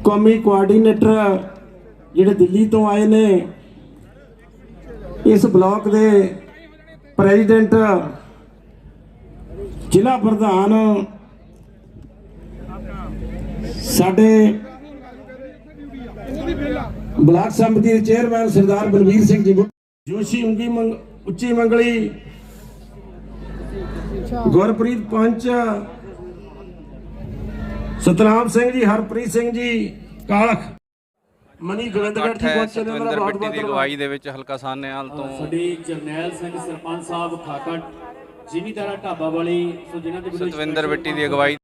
कौमी कोआर्डीनेटर जिहड़े दिल्ली तो आए ने इस ब्लॉक दे प्रेजिडेंट जिला प्रधान साडे ब्लॉक समिति चेयरमैन सरदार बलवीर सिंह जी जोशी उच्ची मंगली गुरप्रीत पंच सतनाम सिंह जी हरप्रीत सिंह जी कालख मनी गोविंदगढ़ जी पहुंचे ने मेरा बहुत बहुत अगवाई दे विच हलका सानेवाल तो साडे जरनैल सिंह सरपंच साहब खाकट जिमीदारा ढाबा वाली सो जिन्हां दे सतविंदर बिट्टी दी अगवाई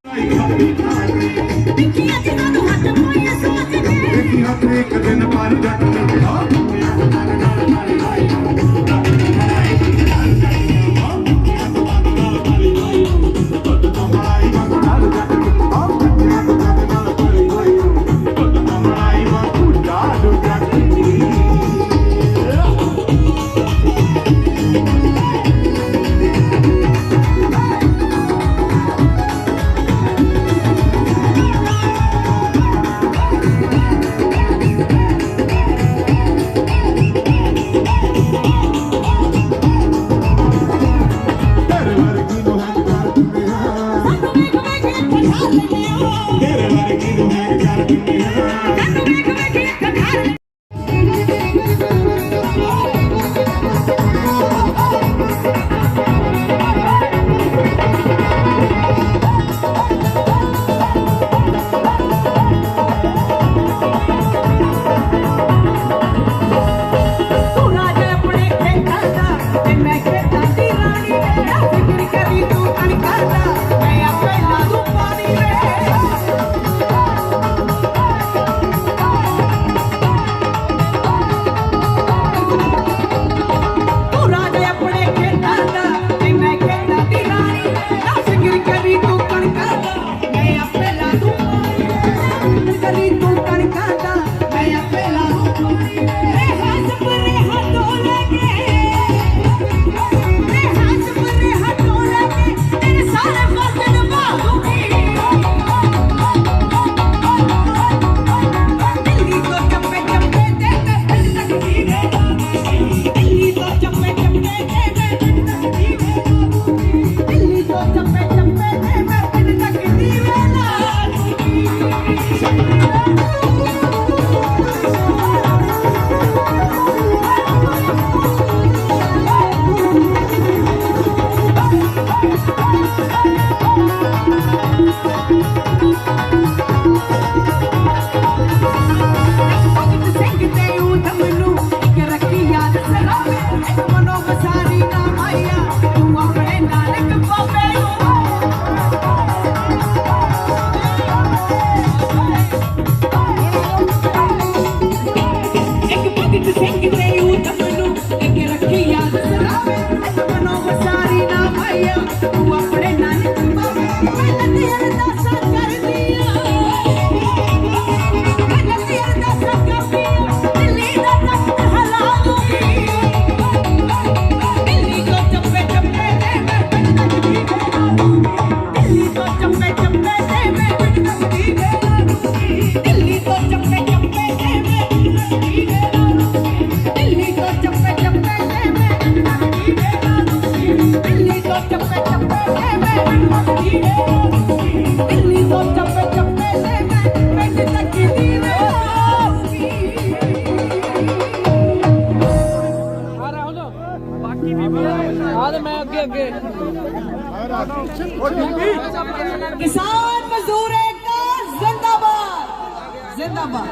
फिक्र करी तू अनकरदा मैं अपना तू पानी रे दिल्ली तो चप्पे चप्पे से मैं पेट तक की दीवे लाऊंगी। किसान मजदूर एकता जिंदाबाद जिंदाबाद।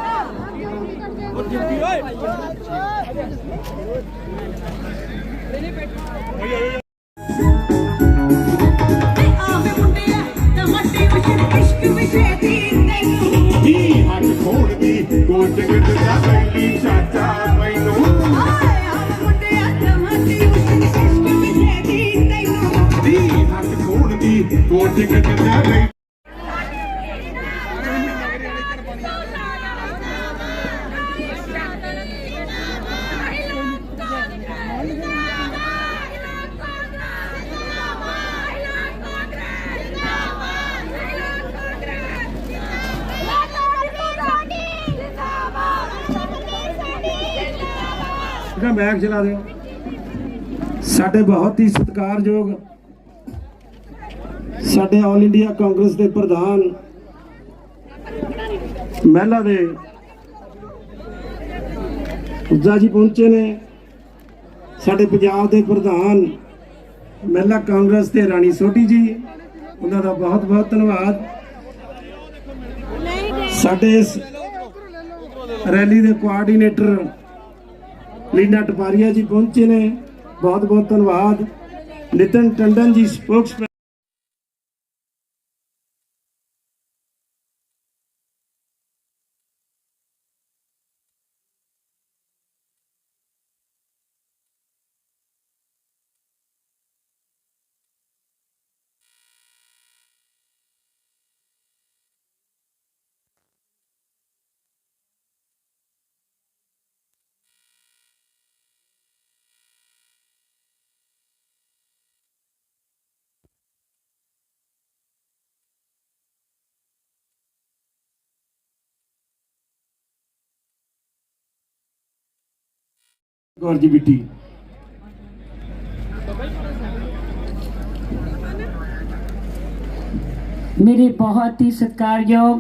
आवे मुंडिया टमाटी विशे इश्क विशे दी तैनू दी हट खोड़ दी गोट गिट जा बैली चाचा मैनू आए आवे मुंडिया टमाटी विशे इश्क विशे दी तैनू दी हट खोड़ दी गोट गिट जा बैली ਇਹਦਾ ਮੈਕ ਚਲਾ ਦਿਓ। ਸਾਡੇ ਬਹੁਤ ਹੀ ਸਤਿਕਾਰਯੋਗ ਸਾਡੇ ਆਲ ਇੰਡੀਆ ਕਾਂਗਰਸ ਦੇ ਪ੍ਰਧਾਨ ਮਹਿਲਾ ਦੇ ਉੱਜਾ ਜੀ ਪਹੁੰਚੇ ਨੇ। ਸਾਡੇ ਪੰਜਾਬ ਦੇ ਪ੍ਰਧਾਨ ਮਹਿਲਾ ਕਾਂਗਰਸ ਤੇ ਰਾਣੀ ਸੋਢੀ ਜੀ, ਉਹਨਾਂ ਦਾ ਬਹੁਤ ਬਹੁਤ ਧੰਨਵਾਦ। ਸਾਡੇ ਇਸ ਰੈਲੀ ਦੇ ਕੋਆਰਡੀਨੇਟਰ ਲੀਨਾ ਟਪਾਰੀਆ ਜੀ ਪਹੁੰਚੇ ਨੇ, ਬਹੁਤ ਬਹੁਤ ਧੰਨਵਾਦ। ਨਿਤਨ ਟੰਡਨ ਜੀ ਸਪੋਕਸਮੈਨ कौर जी बिट्टी। मेरे बहुत ही सत्कारयोग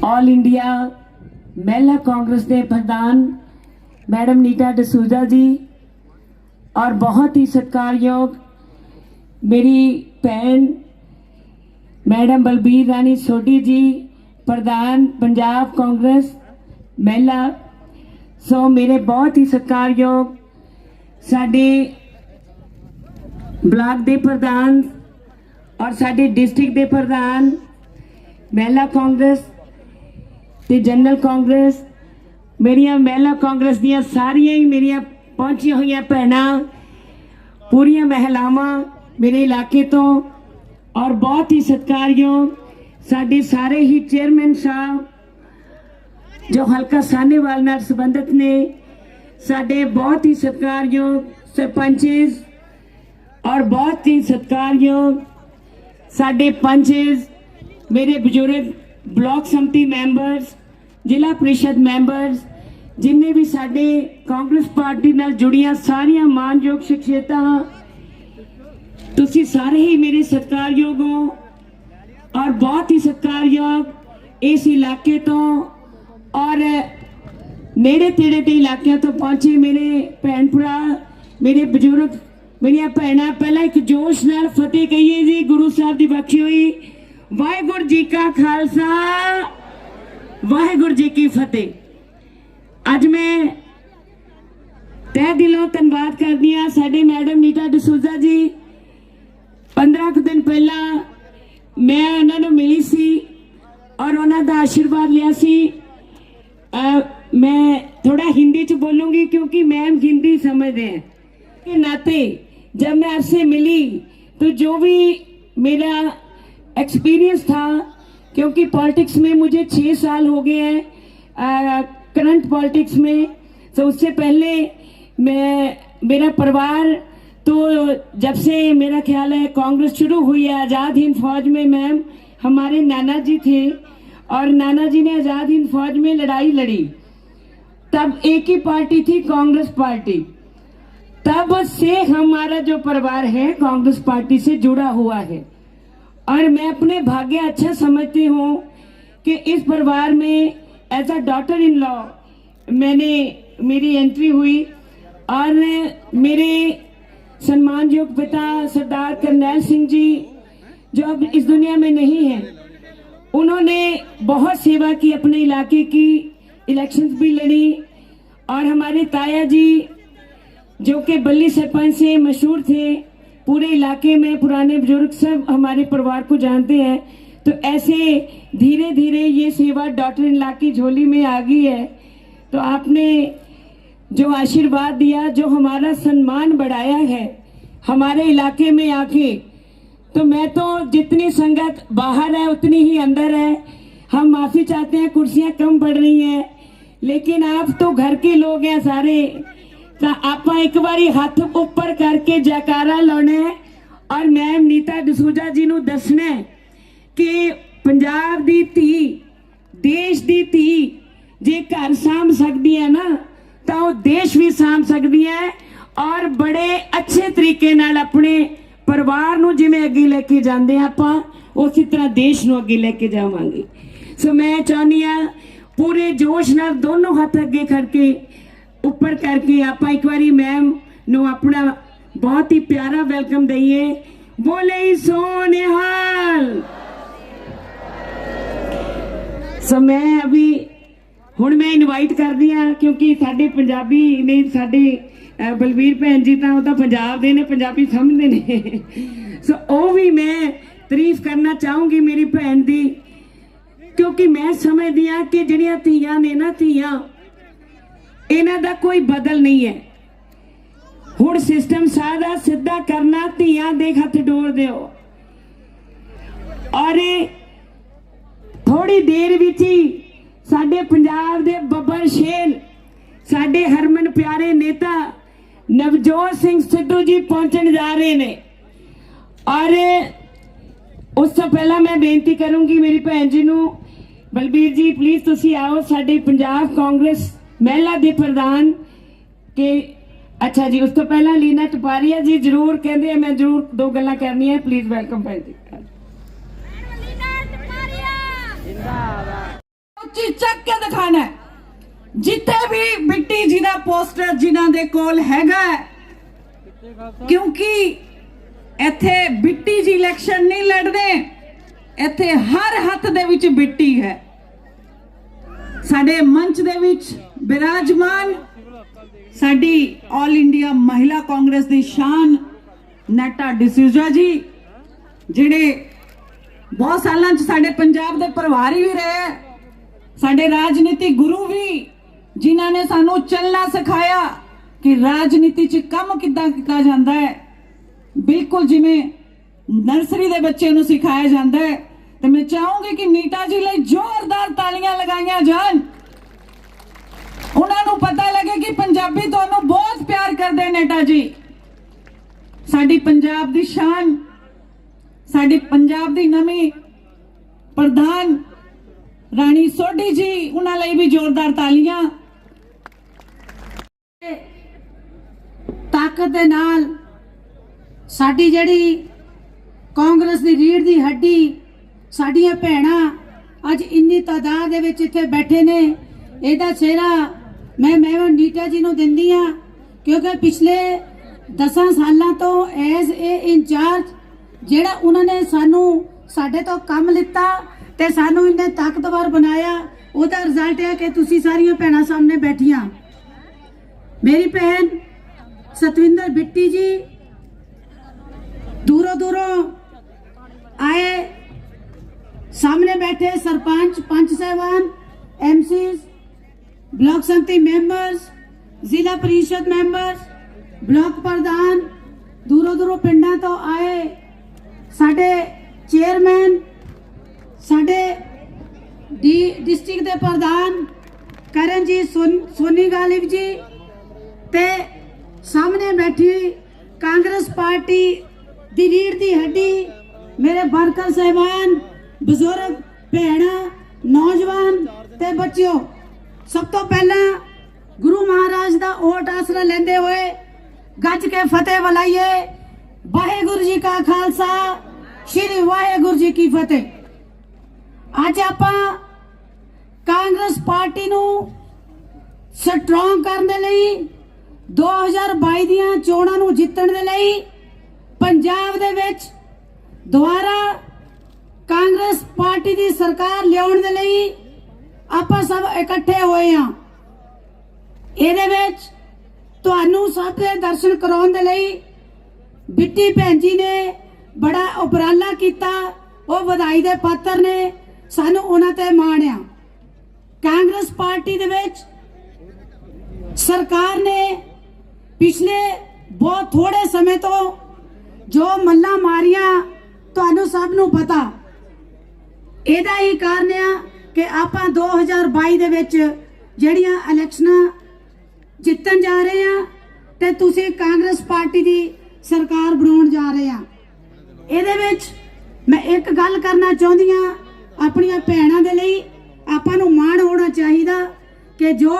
ऑल इंडिया महिला कांग्रेस के प्रधान मैडम नीता डसूजा जी और बहुत ही सत्कारयोग मेरी भैन मैडम बलबीर रानी सोढी जी प्रधान पंजाब कांग्रेस महिला। सो मेरे बहुत ही सत्कारयोग साडे ब्लॉक दे प्रधान और साडे डिस्ट्रिक्ट दे प्रधान महिला कांग्रेस ते जनरल कांग्रेस मेरिया महिला कांग्रेस दियां सारियां ही मेरिया पहुंची हुई भैनां पूरियां महिलावां मेरे इलाके तो और बहुत ही सत्कारयोग साडे सारे ही चेयरमैन साहब जो हल्का सानेवाल नाल संबंधित ने, साडे बहुत ही सत्कारयोग सरपंचेस और बहुत ही सत्कारयोग साडे पंचेस, मेरे बुजुर्ग ब्लॉक समिति मैंबर्स, जिला परिषद मैंबर्स, जिन्ने भी साडे कांग्रेस पार्टी नाल जुड़ियां सारियां मानयोग शख्सियतां, तुसी सारे ही मेरे सत्कारयोग हो और बहुत ही सत्कारयोग इस इलाके तो और नेड़े तेड़े के इलाकों तो पहुंचे मेरे भैन भरा मेरे बजुर्ग मेरिया भैनां। पहला एक जोश नाल फतेह कहिए जी गुरु साहब की बख्शी हुई। वाहिगुरू जी का खालसा वाहिगुरू जी की फतेह। अज मैं तह दिलों धन्यवाद करदी हां साडे मैडम नीता डसूजा जी। 15 दिन पहला मैं उन्होंने मिली सी और उन्हों का आशीर्वाद लिया सी। मैं थोड़ा हिंदी च बोलूंगी क्योंकि मैम हिंदी समझते हैं के नाते जब मैं आपसे मिली तो जो भी मेरा एक्सपीरियंस था, क्योंकि पॉलिटिक्स में मुझे 6 साल हो गए हैं करंट पॉलिटिक्स में। तो उससे पहले मेरा परिवार तो जब से मेरा ख्याल है कांग्रेस शुरू हुई है आज़ाद हिंद फौज में मैम हमारे नाना जी थे और नाना जी ने आज़ाद हिंद फौज में लड़ाई लड़ी। तब एक ही पार्टी थी कांग्रेस पार्टी। तब से हमारा जो परिवार है कांग्रेस पार्टी से जुड़ा हुआ है और मैं अपने भाग्य अच्छा समझती हूँ कि इस परिवार में as a daughter in law मेरी एंट्री हुई और मेरे सम्मानयोग पिता सरदार करनैल सिंह जी जो अब इस दुनिया में नहीं है, उन्होंने बहुत सेवा की, अपने इलाके की इलेक्शंस भी लड़ी और हमारे ताया जी जो कि बल्ली सरपंच से मशहूर थे पूरे इलाके में, पुराने बुजुर्ग सब हमारे परिवार को जानते हैं। तो ऐसे धीरे धीरे ये सेवा डॉटर इन लॉ की झोली में आ गई है। तो आपने जो आशीर्वाद दिया, जो हमारा सम्मान बढ़ाया है हमारे इलाके में आके, तो मैं तो जितनी संगत बाहर है उतनी ही अंदर है। हम माफ़ी चाहते हैं कुर्सियां कम पड़ रही हैं, लेकिन आप तो घर के लोग हैं सारे, तो आप एक बारी हाथ ऊपर करके जयकारा लाने और मैम नीता डसूजा जी ਨੂੰ ਦੱਸਣਾ कि पंजाब दी धी, देश दी धी जे घर साਂਭ ਸਕਦੀ है ना तो वो देश भी ਸਾਂਭ ਸਕਦੀ है और बड़े अच्छे तरीके नाल अपने परिवार ਨੂੰ ਜਿਵੇਂ ਅੱਗੇ ਲੈ ਕੇ ਜਾਂਦੇ ਆਪਾਂ ਉਸੇ ਤਰ੍ਹਾਂ देश ਨੂੰ ਅੱਗੇ ਲੈ ਕੇ ਜਾਵਾਂਗੇ। सो मैं ਚਾਹੁੰਦੀ ਆ पूरे जोश नाल दोनों हाथ अगे करके ऊपर करके आप एक बारी मैम नो अपना बहुत ही प्यारा वेलकम दईए। बोले ही सोनेहाल। सो मैं अभी हुण मैं इनवाइट कर दी हाँ क्योंकि साडे पंजाबी ने साडे बलवीर भैन जी तो पंजाब दे ने, पंजाबी समझते ने। सो वो भी मैं तारीफ करना चाहूँगी मेरी भैन दी, क्योंकि मैं समझदी हाँ कि जिहड़ियां धीआं ने ना, धीआं इन्हां दा कोई बदल नहीं है। हुण सिस्टम सारा सीधा करना, धीआं दे हथ डोर दिओ और थोड़ी देर विच ही साडे पंजाब दे बब्बर शेर, साडे हरमन प्यारे नेता नवजोत सिंह सिद्धू जी पहुंचण जा रहे ने। और उस तो पहला मैं बेनती करूंगी मेरी भैन जी नूं, बलबीर जी प्लीज तुसी आओ, साडे पंजाब कांग्रेस महिला दे प्रधान के। अच्छा जी, उस तो पहला लीना टपारिया जी जरूर कहते, मैं जरूर दो गल्लां करनी है, प्लीज वेलकम भैन जी। चक के दिखाना है जिथे भी बिट्टी जी का पोस्टर जिन्हां दे कोल हैगा, क्योंकि इथे बिट्टी जी इलेक्शन नहीं लड़ने, इथे हर हथ दे विच बिट्टी है। साडे मंच दे विच विराजमान साडी ऑल इंडिया महिला कांग्रेस दी शान नीता डसूजा जी, जिहड़े बहुत सालां च साडे पंजाब दे प्रभारी भी रहे, साडे राजनीति गुरु भी, जिन्हां ने सानू चलना सिखाया कि राजनीति च काम किद्दां कीता जांदा है, बिल्कुल जिवें नर्सरी दे बच्चे नू सिखाया जाता है। तो मैं चाहूंगी कि नीता जी लिए जोरदार तालियां लगाइया जान, उन्होंने पता लगे कि पंजाबी तुहानू बहुत प्यार करते। नीता जी साडी पंजाब दी शान, साडी पंजाब दी नवी प्रधान राणी सोढी जी, उन्हां लई भी जोरदार तालियां। ताकत दे नाल साडी जिहड़ी कांग्रेस दी रीढ़ दी हड्डी, साडियां भैणां अज इन्नी तादाद दे विच इत्थे बैठे ने, इहदा सेहरा मैं नीता जी नूं दिंदी हां, क्योंकि पिछले 10 सालां तो एज ए इंचार्ज जिहड़ा उन्होंने सानू साडे तो काम लिता ते सानू इन्ने ताकतवर बनाया, ਉਹਦਾ रिजल्ट है कि तुसी सारियां भैणां सामने बैठियां। मेरी भैन सतविंदर बिट्टी जी दूरों दूरों आए, सामने बैठे सरपंच, पंच साहबान, एमसीज, ब्लॉक समिति मेंबर्स, जिला परिषद मेंबर्स, ब्लॉक प्रधान, दूरों दूरों पिंडां तो आए, साडे चेयरमैन, साडे डिस्ट्रिक्ट दे प्रधान करण जी, सोनी गालिब जी, ते सामने बैठी कांग्रेस पार्टी दी रीढ़ दी हड्डी मेरे वर्कर साहबान, बुजुर्ग भैणा, नौजवान ते बच्चों, सब तो पहला गुरु महाराज दा ओट आसरा लेंदे हुए ਗੱਜ ਕੇ ਫਤਿਹ ਬੁਲਾਈਏ। ਵਾਹਿਗੁਰੂ ਜੀ ਕਾ ਖਾਲਸਾ, ਸ਼੍ਰੀ ਵਾਹਿਗੁਰੂ ਜੀ ਕੀ ਫਤਿਹ। ਅੱਜ ਆਪਾਂ ਕਾਂਗਰਸ ਪਾਰਟੀ ਨੂੰ ਸਟਰੋਂਗ ਕਰਨ ਦੇ ਲਈ 2022 ਦੀਆਂ ਚੋਣਾਂ ਨੂੰ ਜਿੱਤਣ ਦੇ ਲਈ ਪੰਜਾਬ ਦੇ ਵਿੱਚ ਦੁਬਾਰਾ ਕਾਂਗਰਸ ਪਾਰਟੀ ਦੀ ਸਰਕਾਰ ਲਿਆਉਣ ਦੇ ਲਈ ਆਪਾਂ ਸਭ ਇਕੱਠੇ ਹੋਏ ਹਾਂ। ਇਹਦੇ ਵਿੱਚ ਤੁਹਾਨੂੰ ਸਭ ਦੇ ਦਰਸ਼ਨ ਕਰਾਉਣ ਦੇ ਲਈ ਬਿੱਟੀ ਭੈਣ ਜੀ ਨੇ ਬੜਾ ਉਪਰਾਲਾ ਕੀਤਾ, ਉਹ ਵਧਾਈ ਦੇ ਪਾਤਰ ਨੇ, ਸਾਨੂੰ ਉਹਨਾਂ ਤੇ ਮਾਣ ਆ। ਕਾਂਗਰਸ ਪਾਰਟੀ ਦੇ ਵਿੱਚ ਸਰਕਾਰ ਨੇ ਪਿਛਲੇ ਬਹੁਤ ਥੋੜੇ ਸਮੇਂ ਤੋਂ ਜੋ ਮੱਲਾਂ ਮਾਰੀਆਂ ਤੁਹਾਨੂੰ ਸਭ ਨੂੰ ਪਤਾ। ਇਹਦਾ ਹੀ ਕਾਰਨ ਆ ਕਿ ਆਪਾਂ 2022 ਦੇ ਵਿੱਚ ਜਿਹੜੀਆਂ ਇਲੈਕਸ਼ਨਾਂ ਜਿੱਤਣ ਜਾ ਰਹੇ ਆ ਤੇ ਤੁਸੀਂ ਕਾਂਗਰਸ ਪਾਰਟੀ ਦੀ ਸਰਕਾਰ ਬਣਾਉਣ ਜਾ ਰਹੇ ਆ। ਇਹਦੇ ਵਿੱਚ ਮੈਂ ਇੱਕ ਗੱਲ ਕਰਨਾ ਚਾਹੁੰਦੀ ਆ, ਆਪਣੀਆਂ ਭੈਣਾਂ ਦੇ ਲਈ ਆਪਾਂ ਨੂੰ ਮਾਣ ਹੋਣਾ ਚਾਹੀਦਾ ਕਿ ਜੋ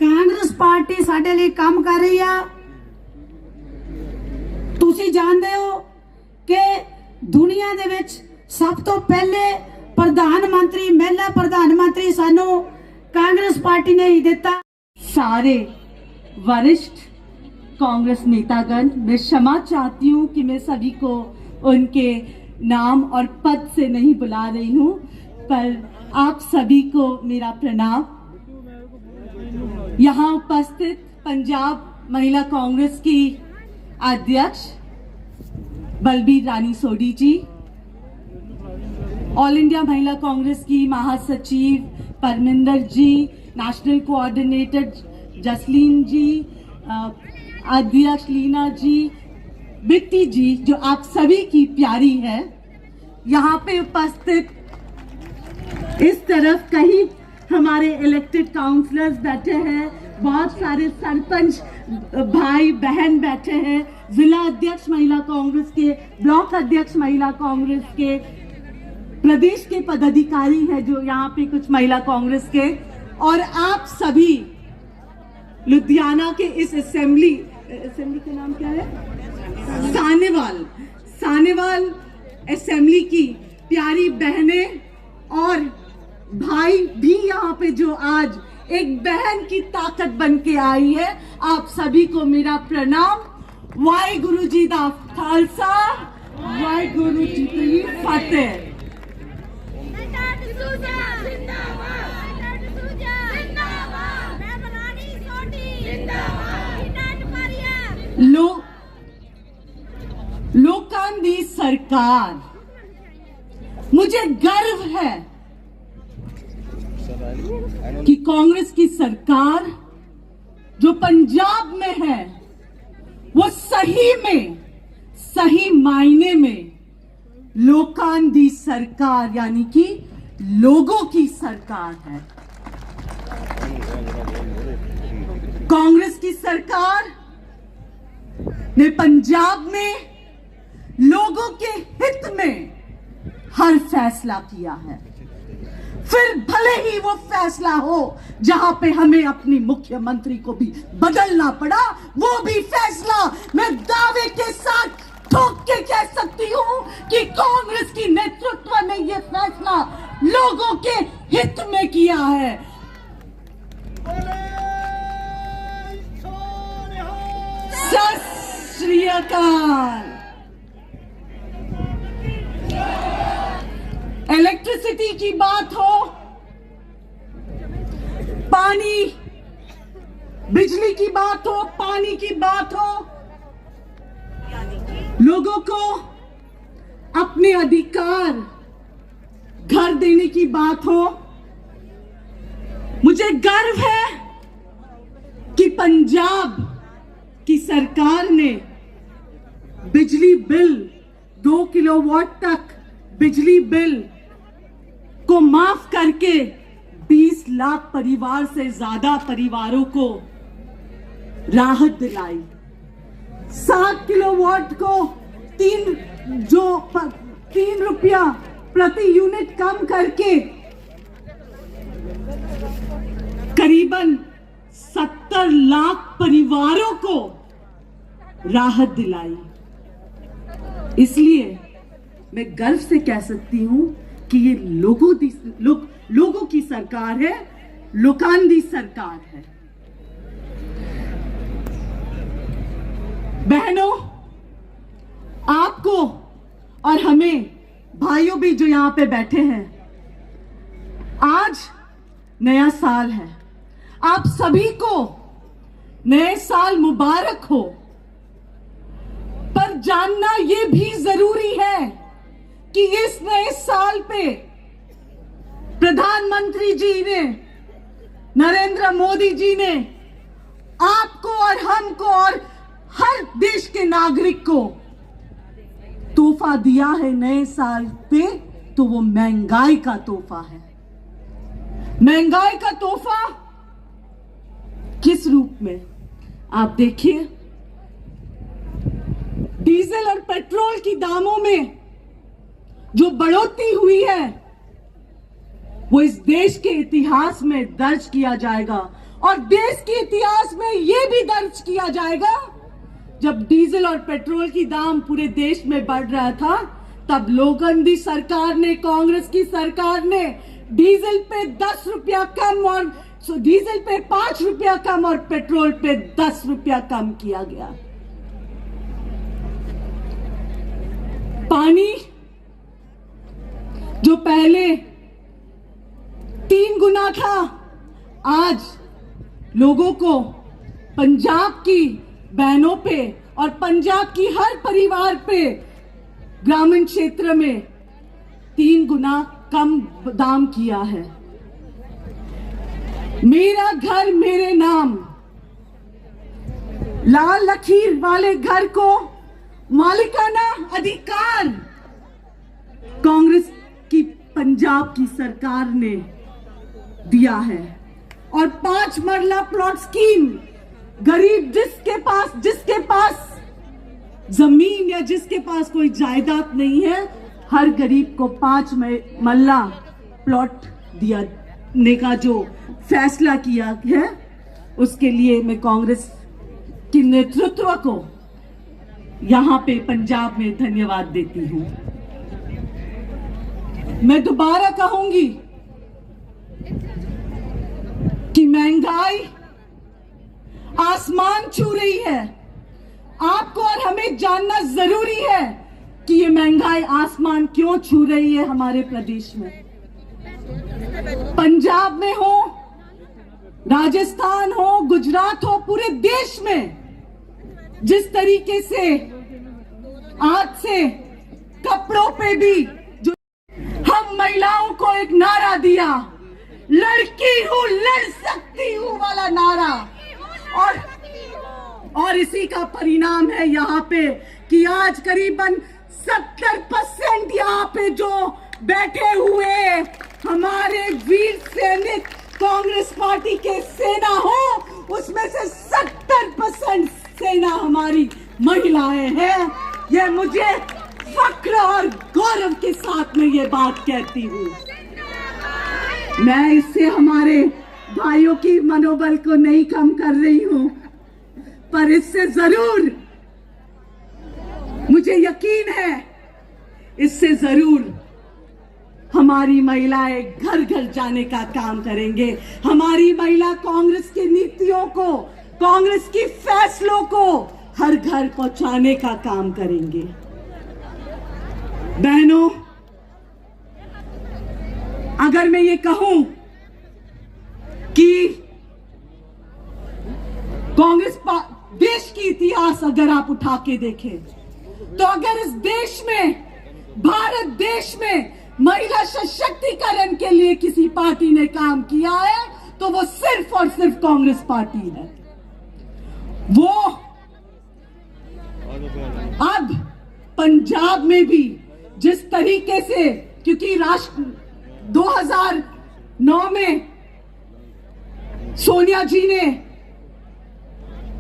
ਕਾਂਗਰਸ ਪਾਰਟੀ ਸਾਡੇ ਲਈ ਕੰਮ ਕਰ ਰਹੀ ਆ। ਤੁਸੀਂ ਜਾਣਦੇ ਹੋ ਕਿ ਦੁਨੀਆ ਦੇ ਵਿੱਚ ਸਭ ਤੋਂ ਪਹਿਲੇ ਪ੍ਰਧਾਨ ਮੰਤਰੀ, ਮਹਿਲਾ ਪ੍ਰਧਾਨ ਮੰਤਰੀ ਸਾਨੂੰ कांग्रेस पार्टी ने ही देता। सारे वरिष्ठ कांग्रेस नेतागण, मैं क्षमा चाहती हूँ कि मैं सभी को उनके नाम और पद से नहीं बुला रही हूँ, पर आप सभी को मेरा प्रणाम। यहाँ उपस्थित पंजाब महिला कांग्रेस की अध्यक्ष बलबीर रानी सोडी जी, ऑल इंडिया महिला कांग्रेस की महासचिव परमिंदर जी, नेशनल कोऑर्डिनेटर जसलीन जी, अध्यक्ष लीना जी, बिट्टी जी जो आप सभी की प्यारी है, यहाँ पे उपस्थित इस तरफ कहीं हमारे इलेक्टेड काउंसलर्स बैठे हैं, बहुत सारे सरपंच भाई बहन बैठे हैं, जिला अध्यक्ष महिला कांग्रेस के, ब्लॉक अध्यक्ष महिला कांग्रेस के, प्रदेश के पदाधिकारी हैं जो यहाँ पे कुछ महिला कांग्रेस के, और आप सभी लुधियाना के इस असेंबली का नाम क्या है, सानेवाल असेंबली की प्यारी बहनें और भाई भी यहाँ पे जो आज एक बहन की ताकत बन के आई है, आप सभी को मेरा प्रणाम। वाहिगुरु जी दा खालसा, वाहिगुरु जी की फतेह। लोकां दी सरकार, मुझे गर्व है कि कांग्रेस की सरकार जो पंजाब में है वो सही में, सही मायने में लोकां दी सरकार यानी कि लोगों की सरकार है। कांग्रेस की सरकार ने पंजाब में लोगों के हित में हर फैसला किया है, फिर भले ही वो फैसला हो जहां पे हमें अपनी मुख्यमंत्री को भी बदलना पड़ा, वो भी फैसला मैं दावे के साथ ठोक के कह सकती हूं कि कांग्रेस की नेतृत्व ने ये फैसला लोगों के हित में किया है। सत श्री अकाल। इलेक्ट्रिसिटी की बात हो, पानी, बिजली की बात हो, पानी की बात हो, लोगों को अपने अधिकार घर देने की बात हो, मुझे गर्व है कि पंजाब की सरकार ने बिजली बिल 2 किलोवाट तक बिजली बिल को माफ करके 20 लाख परिवार से ज्यादा परिवारों को राहत दिलाई। 7 किलोवाट को 3 रुपया प्रति यूनिट कम करके करीबन 70 लाख परिवारों को राहत दिलाई। इसलिए मैं गर्व से कह सकती हूं कि ये लोगों की सरकार है, लोकांदी सरकार है। बहनों, आपको और हमें भाइयों भी जो यहां पे बैठे हैं, आज नया साल है। आप सभी को नए साल मुबारक हो। पर जानना यह भी जरूरी है कि इस नए साल पे प्रधानमंत्री जी ने, नरेंद्र मोदी जी ने आपको और हमको और हर देश के नागरिक को तोहफा दिया है नए साल पे, तो वो महंगाई का तोहफा है। महंगाई का तोहफा किस रूप में? आप देखिए, डीजल और पेट्रोल की दामों में जो बढ़ोतरी हुई है वो इस देश के इतिहास में दर्ज किया जाएगा। और देश के इतिहास में यह भी दर्ज किया जाएगा, जब डीजल और पेट्रोल की दाम पूरे देश में बढ़ रहा था, तब लोकंदी सरकार ने, कांग्रेस की सरकार ने डीजल पे 10 रुपया कम और डीजल पे 5 रुपया कम और पेट्रोल पे 10 रुपया कम किया गया। पानी जो पहले 3 गुना था, आज लोगों को, पंजाब की बहनों पे और पंजाब की हर परिवार पे ग्रामीण क्षेत्र में 3 गुना कम दाम किया है। मेरा घर मेरे नाम, लाल लकीर वाले घर को मालिकाना अधिकार कांग्रेस की पंजाब की सरकार ने दिया है। और 5 मरला प्लॉट स्कीम, गरीब जिसके पास जमीन या जिसके पास कोई जायदाद नहीं है, हर गरीब को 5 मरला प्लॉट दियाने का जो फैसला किया है, उसके लिए मैं कांग्रेस के नेतृत्व को यहां पे पंजाब में धन्यवाद देती हूं। मैं दोबारा कहूंगी कि महंगाई आसमान छू रही है। आपको और हमें जानना जरूरी है कि ये महंगाई आसमान क्यों छू रही है हमारे प्रदेश में। पंजाब में हो, राजस्थान हो, गुजरात हो, पूरे देश में जिस तरीके से आज से कपड़ों पे भी जो हम महिलाओं को एक नारा दिया, लड़की हूं लड़ सकती हूं वाला नारा, और इसी का परिणाम है यहाँ पे कि आज करीबन 70% यहाँ पे जो बैठे हुए हमारे वीर सैनिक कांग्रेस पार्टी के सेना हो, उसमें से 70% सेना हमारी महिलाएं हैं। ये मुझे फक्र और गौरव के साथ में ये बात कहती हूँ। मैं इससे हमारे भाइयों की मनोबल को नहीं कम कर रही हूँ, पर इससे जरूर मुझे यकीन है, इससे जरूर हमारी महिलाएं घर घर जाने का काम करेंगे। हमारी महिला कांग्रेस की नीतियों को, कांग्रेस की फैसलों को हर घर पहुंचाने का काम करेंगे। बहनों, अगर मैं ये कहूं कि कांग्रेस देश की इतिहास अगर आप उठा के देखें, तो अगर इस देश में, भारत देश में महिला सशक्तिकरण के लिए किसी पार्टी ने काम किया है, तो वो सिर्फ और सिर्फ कांग्रेस पार्टी है। वो अब पंजाब में भी जिस तरीके से, क्योंकि 2009 में सोनिया जी ने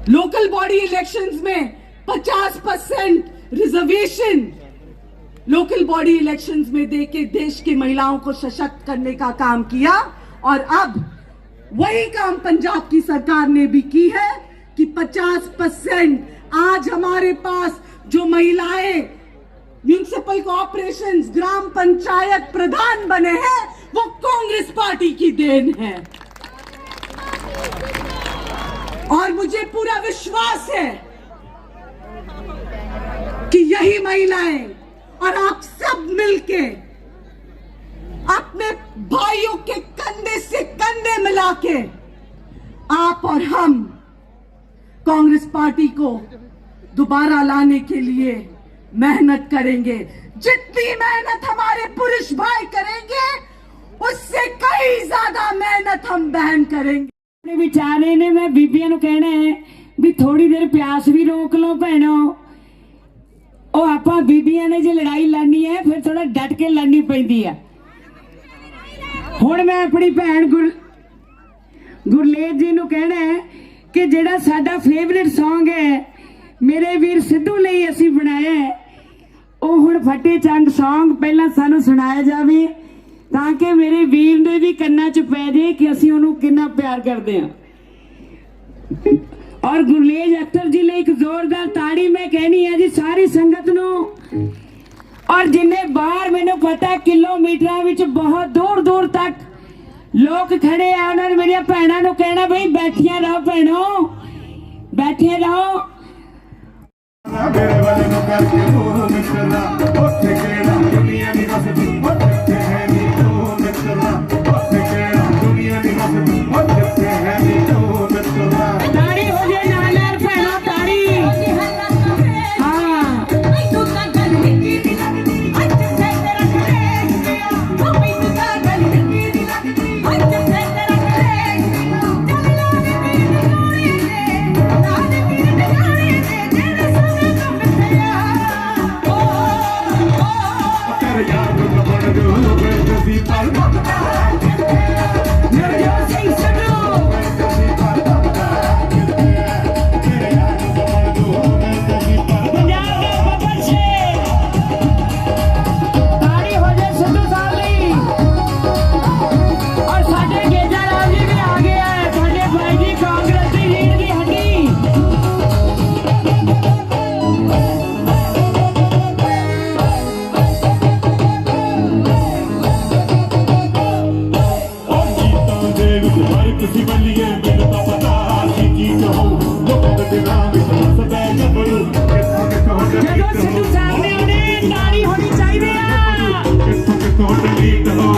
लोकल बॉडी इलेक्शंस में 50% रिजर्वेशन लोकल बॉडी इलेक्शंस में देके देश की महिलाओं को सशक्त करने का काम किया, और अब वही काम पंजाब की सरकार ने भी की है कि 50% आज हमारे पास जो महिलाएं म्यूनिसिपल कॉर्पोरेशन, ग्राम पंचायत प्रधान बने हैं, वो कांग्रेस पार्टी की देन है। और मुझे पूरा विश्वास है कि यही महिलाएं और आप सब मिलके अपने भाइयों के कंधे से कंधे मिला के आप और हम कांग्रेस पार्टी को दोबारा लाने के लिए मेहनत करेंगे। जितनी मेहनत हमारे पुरुष भाई करेंगे, उससे कई ज्यादा मेहनत हम बहन करेंगे। अपने विचारे ने मैं बीबियां नूं कहना है भी थोड़ी देर प्यास भी रोक लो भैणो। ਉਹ ਆਪਾਂ ਬੀਬੀਆਂ ਨੇ ਜੇ ਲੜਾਈ ਲੜਨੀ ਹੈ ਫਿਰ ਥੋੜਾ ਡਟ ਕੇ ਲੜਨੀ ਪੈਂਦੀ ਆ। ਹੁਣ ਮੈਂ ਆਪਣੀ ਭੈਣ ਗੁਰਲੇਜ ਜੀ ਨੂੰ ਕਹਿਣਾ ਹੈ ਕਿ ਜਿਹੜਾ ਸਾਡਾ ਫੇਵਰਿਟ Song ਹੈ ਮੇਰੇ ਵੀਰ ਸਿੱਧੂ ਲਈ ਅਸੀਂ ਬਣਾਇਆ ਹੈ, ਉਹ ਹੁਣ ਫੱਟੇ ਚੰਗ Song ਪਹਿਲਾਂ ਸਾਨੂੰ ਸੁਣਾਇਆ ਜਾਵੇ ਤਾਂ ਕਿ ਮੇਰੇ ਵੀਰ ਦੇ ਵੀ ਕੰਨਾਂ 'ਚ ਪੈ ਜੇ ਕਿ ਅਸੀਂ ਉਹਨੂੰ ਕਿੰਨਾ ਪਿਆਰ ਕਰਦੇ ਹਾਂ। और गुरलेज अख्तर जी लिए एक जोरदार ताड़ी मैं कहनी है जी सारी संगत नू। और जिन्हें बाहर मैनू पता किलोमीटर विच बहुत दूर दूर तक लोग खड़े आ, उन्होंने मेरी भैनों नू कहना भाई बैठिया रहो भैनों, बैठे रहो। मेरे वाले नु करके वो मित्रना ओथे केड़ा दुनिया दी वसदी ओथे है नी तो मित्रना ओथे केड़ा दुनिया दी वसदी ओथे है नी तो मित्रना। ताड़ी हो जाए नाल यार भैनों ताड़ी। हाँ तू का गल मिट्टी दी लगदी, आज से तेरा कलेश गया। ओ भाई तू का गल मिट्टी दी लगदी, आज से तेरा कलेश गया। चल लाने मेरे गोरी दे, लाने मेरे जाने दे, तेरे संग कम गया। ओ तेरे यार नु बड़ दो बेसी पर नवजोत सिंह सिद्धू पंजाब के बब्बर शेर। ताड़ी हो जाए सिद्धू साहब ਲਈ। और साडे गेजा राव जी भी आ गए हैं, साडे भाई जी कांग्रेस की रीढ़ की हड्डी। ਤੁਸੀਂ ਬੱਲੀਏ ਮੈਨੂੰ ਤਾਂ ਪਤਾ ਸੀ ਕੀ ਕਹੋ ਲੋਕਾਂ ਦੇ ਦਿਲਾਂ ਵਿੱਚ ਵਸਦਾ ਜਬਰੂ ਕਿੱਥੋਂ ਜਦੋਂ ਸਿੱਧੂ ਸਾਹਿਬ ਨੇ ਉਹਨੇ ਤਾੜੀ ਹੋਣੀ ਚਾਹੀਦੀ ਆ। ਕਿੱਥੋਂ ਡਲੀਟ ਹੋ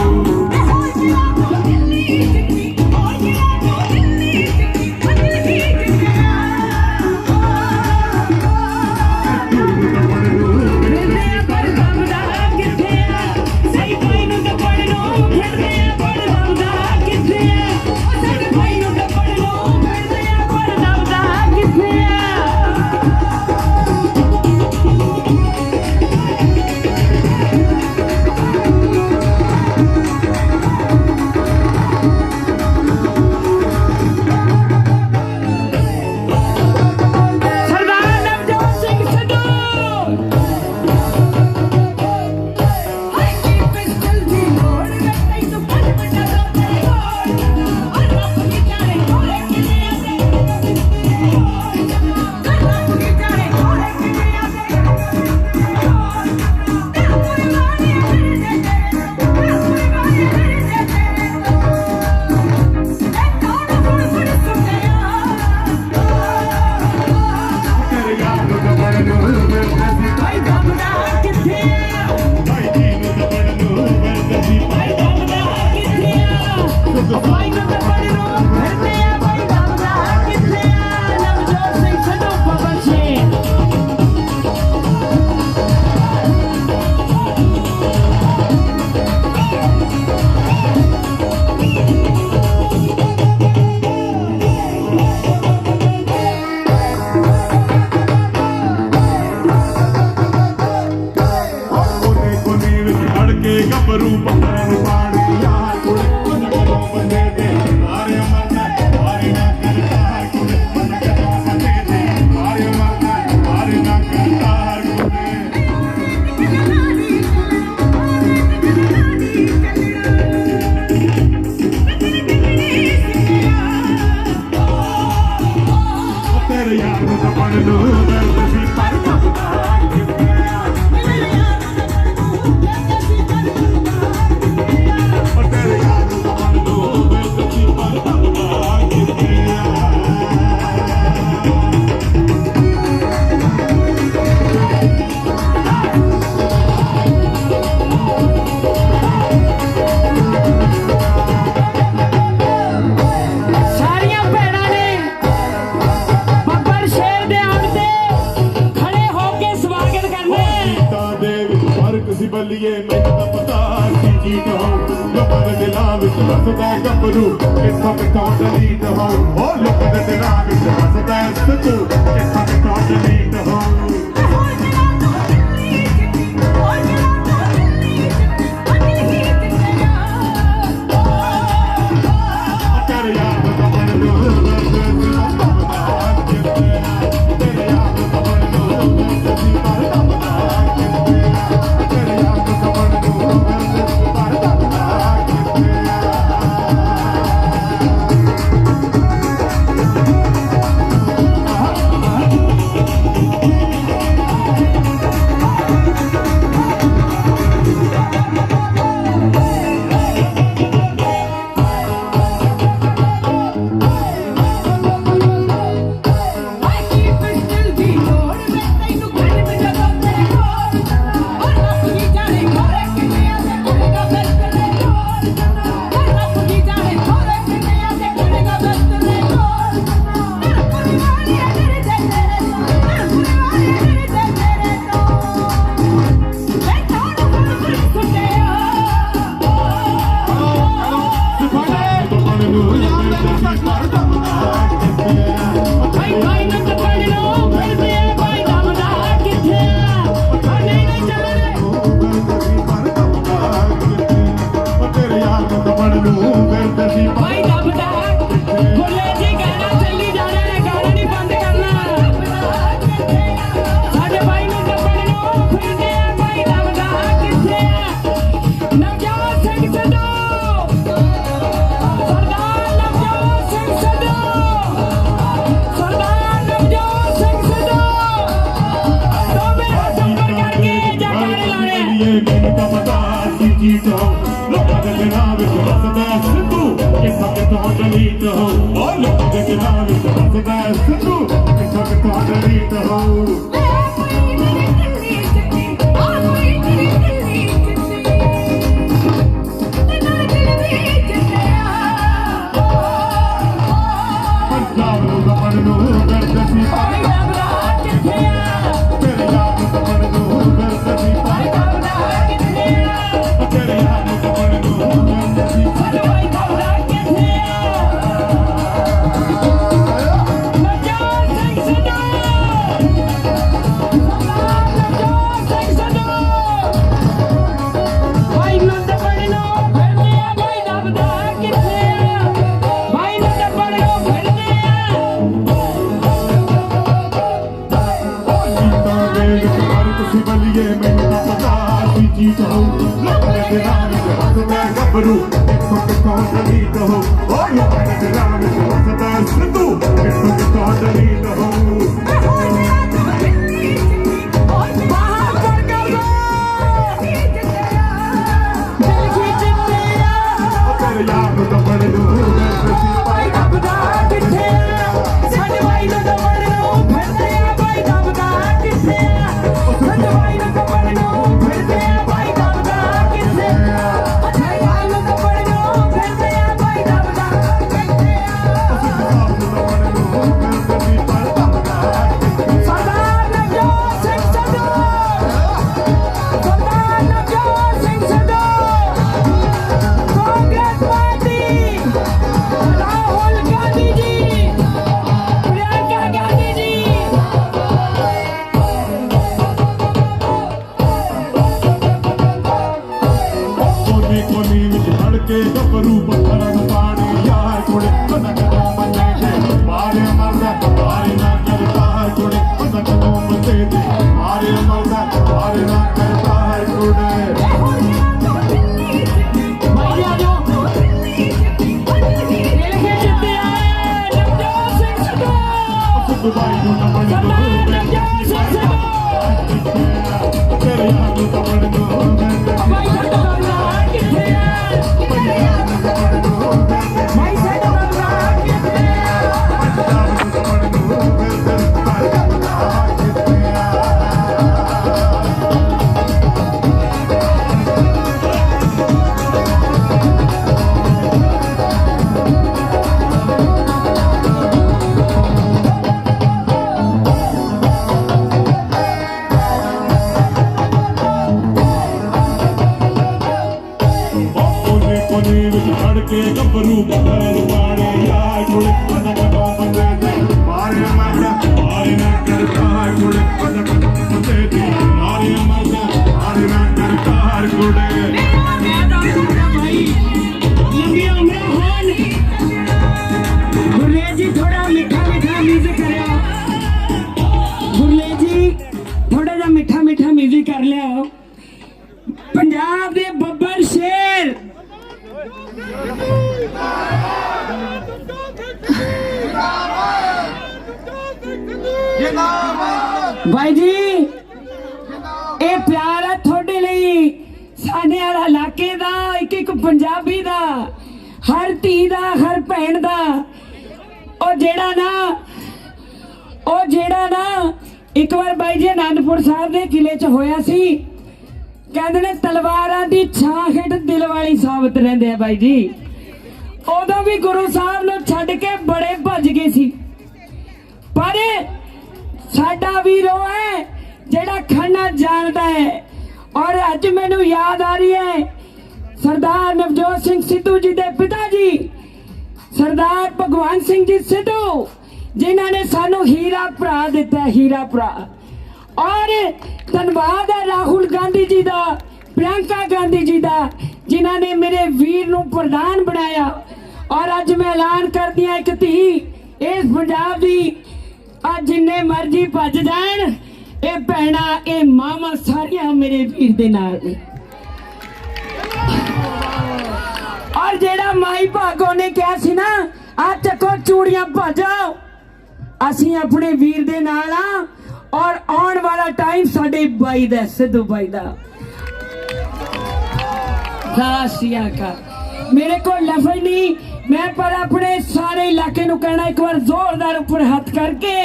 हो गया तो दिल्ली चिट्ठी, हो गया तो दिल्ली चिट्ठी, बदल ही गया। ਫਿਰਦੇ ਆ ਪਰ ਦਮਦਾ ਕਿੱਥੇ ਆ, ਸਹੀ ਭਾਈ ਨੂੰ ਦੱਬੜ ਨੂੰ ਫਿਰਦੇ ਆ ਪਰ ਦਮਦਾ ਕਿੱਥੇ ਆ। ਉਹ ਸਹੀ ਭਾਈ ਨੂੰ ਦੱਬੜ ਨੂੰ ਫਿਰਦੇ ਆ ਪਰ ਦਮਦਾ ਕਿੱਥੇ ਆ। ਸਰਦਾਰ ਨਵਜੋਤ ਸਿੰਘ ਸਿੱਧੂ। हाय की पिस्टल भी लोड़ गई तो बड़ बड़ा रोते हो। और रब की जाने घोड़े किने आते, कर रब की जाने घोड़े किने आते। पूरी वाली फिर दे तेरे, पूरी वाली फिर दे तेरे। ए कौन फुड़ फुड़ सुन गया। ਤੇਰੇ ਯਾਰ ਨੂੰ ਬੜ ਨੂੰ ਬੇਸੀ ਭਾਈ ਦਮਦਾ ਕਿੱਥੇ ਆ, ਭਾਈ ਜੀ ਨੂੰ ਬੜ ਨੂੰ ਬੇਸੀ ਭਾਈ ਦਮਦਾ ਕਿੱਥੇ ਆ। ਭਾਈ ਨੂੰ ਦੱਬੜ ਨੂੰ ਫਿਰਦੇ ਆ ਭਾਈ ਦਮਦਾ ਕਿੱਥੇ ਆ। ਨਵਜੋਤ ਸਿੰਘ ਸਿੱਧੂ ਬੱਬਰ ਸ਼ੇਰ। ਉਹਨੇ ਕੋਨੇ ਵਿੱਚ ਅੜ ਕੇ ਗੱਭਰੂ ਬੰਦਰਾਂ ਨੂੰ ਪਾੜ ਦਿਆ ਕੁੜੇ ਮਨ ਕਰੋ ਬੰਦੇ ਦੇ ਮਾਰੇ ਮਰਨਾ ਮਾਰੇ ਨਾ ਕਰਤਾਰ ਕੁੜੇ ਮਨ ਕਰੋ ਬੰਦੇ ਦੇ ਮਾਰੇ ਮਰਨਾ ਮਾਰੇ ਨਾ ਕਰਤਾਰ ਕੁੜੇ ਤੇਰੇ ਯਾਰ ਨੂੰ ਬੜ ਨੂੰ ਮੈਨੂੰ ਤਾਂ ਪਤਾ ਸੀ ਜੀਤ ਹੋ ਲੋਕਾਂ ਦੇ ਦਿਲਾਂ ਵਿੱਚ ਵਸਦਾ ਗੱਭਰੂ ਕਿੱਥੋਂ ਕਿੱਥੋਂ ਦਲੀਤ ਹੋ ਉਹ ਲੋਕਾਂ ਦੇ ਦਿਲਾਂ ਵਿੱਚ ਵਸਦਾ ਸਿੱਧੂ ਕਿੱਥੋਂ ਕਿੱਥੋਂ ਦਲੀਤ ਹੋ ਬਾਪੂ ਨੇ ਵਿੱਚ ਖੜ ਕੇ ਗੱਭਰੂ ਬੱਦਲ ਪਾੜੇ ਯਾਰ ਕੁੜੇ ਪਤਾ ਕਦੋਂ ਬੰਦੇ ਦੇ ਮਾਰੇ ਮਰਦਾ ਮਾਰੇ ਨਾ ਕਰਤਾਰ ਕੁੜੇ ਪਤਾ ਕਦੋਂ ਬੰਦੇ ਦੇ ਮਾਰੇ ਮਰਦਾ ਮਾਰੇ ਨਾ ਕਰਤਾਰ ਕੁੜੇ लंबिया उम्र होन गुरले जी थोड़ा मीठा मीठा म्यूजिक करो गुरले जी थोड़ा जा मीठा मीठा म्यूजिक कर लिया पंजाब दे बब्बर शेर भाई जी ये प्यार है थोड़े लिए साडे वाला इलाके दा एक एक पंजाबी दा हर धी दा हर भैन दा ओ जेड़ा ना एक बार बाई जी आनंदपुर साहब दे किले च होया सी कहंदे ने तलवारां दी छां हेठ दिल वाली साबत रहिंदे आ बाई जी उदों भी गुरु साहब नूं छड्ड के बड़े भज गए सी पर साडा वीर ओ है जेड़ा खड़ना जानदा है और अज मैनू याद आ रही है सरदार नवजोत सिंह सिद्धू जी के पिताजी सरदार भगवंत सिंह जी सिद्धू जिन्हों ने सानू हीरा भरा दिता है हीरा भरा और धन्यवाद है राहुल गांधी जी का प्रियंका गांधी जी का जिन्होंने मेरे वीर नू प्रधान बनाया और अज मैं ऐलान कर दिया एक धी इस पंजाब की अज जिन्ने मर्जी भज जान ये भैना ये मामा सारिया मेरे वीर दे नाल ने और जेड़ा माई भागो ने कहा सी ना आ चको चूड़ियां भजाओ असी अपने वीर दे नाल आ और आने वाला टाइम साडे बाई दा सिद्धू बाई दा दासिया का मेरे को लफ्ज नहीं मैं पर अपने सारे इलाके नू कहना एक बार जोरदार ऊपर हाथ करके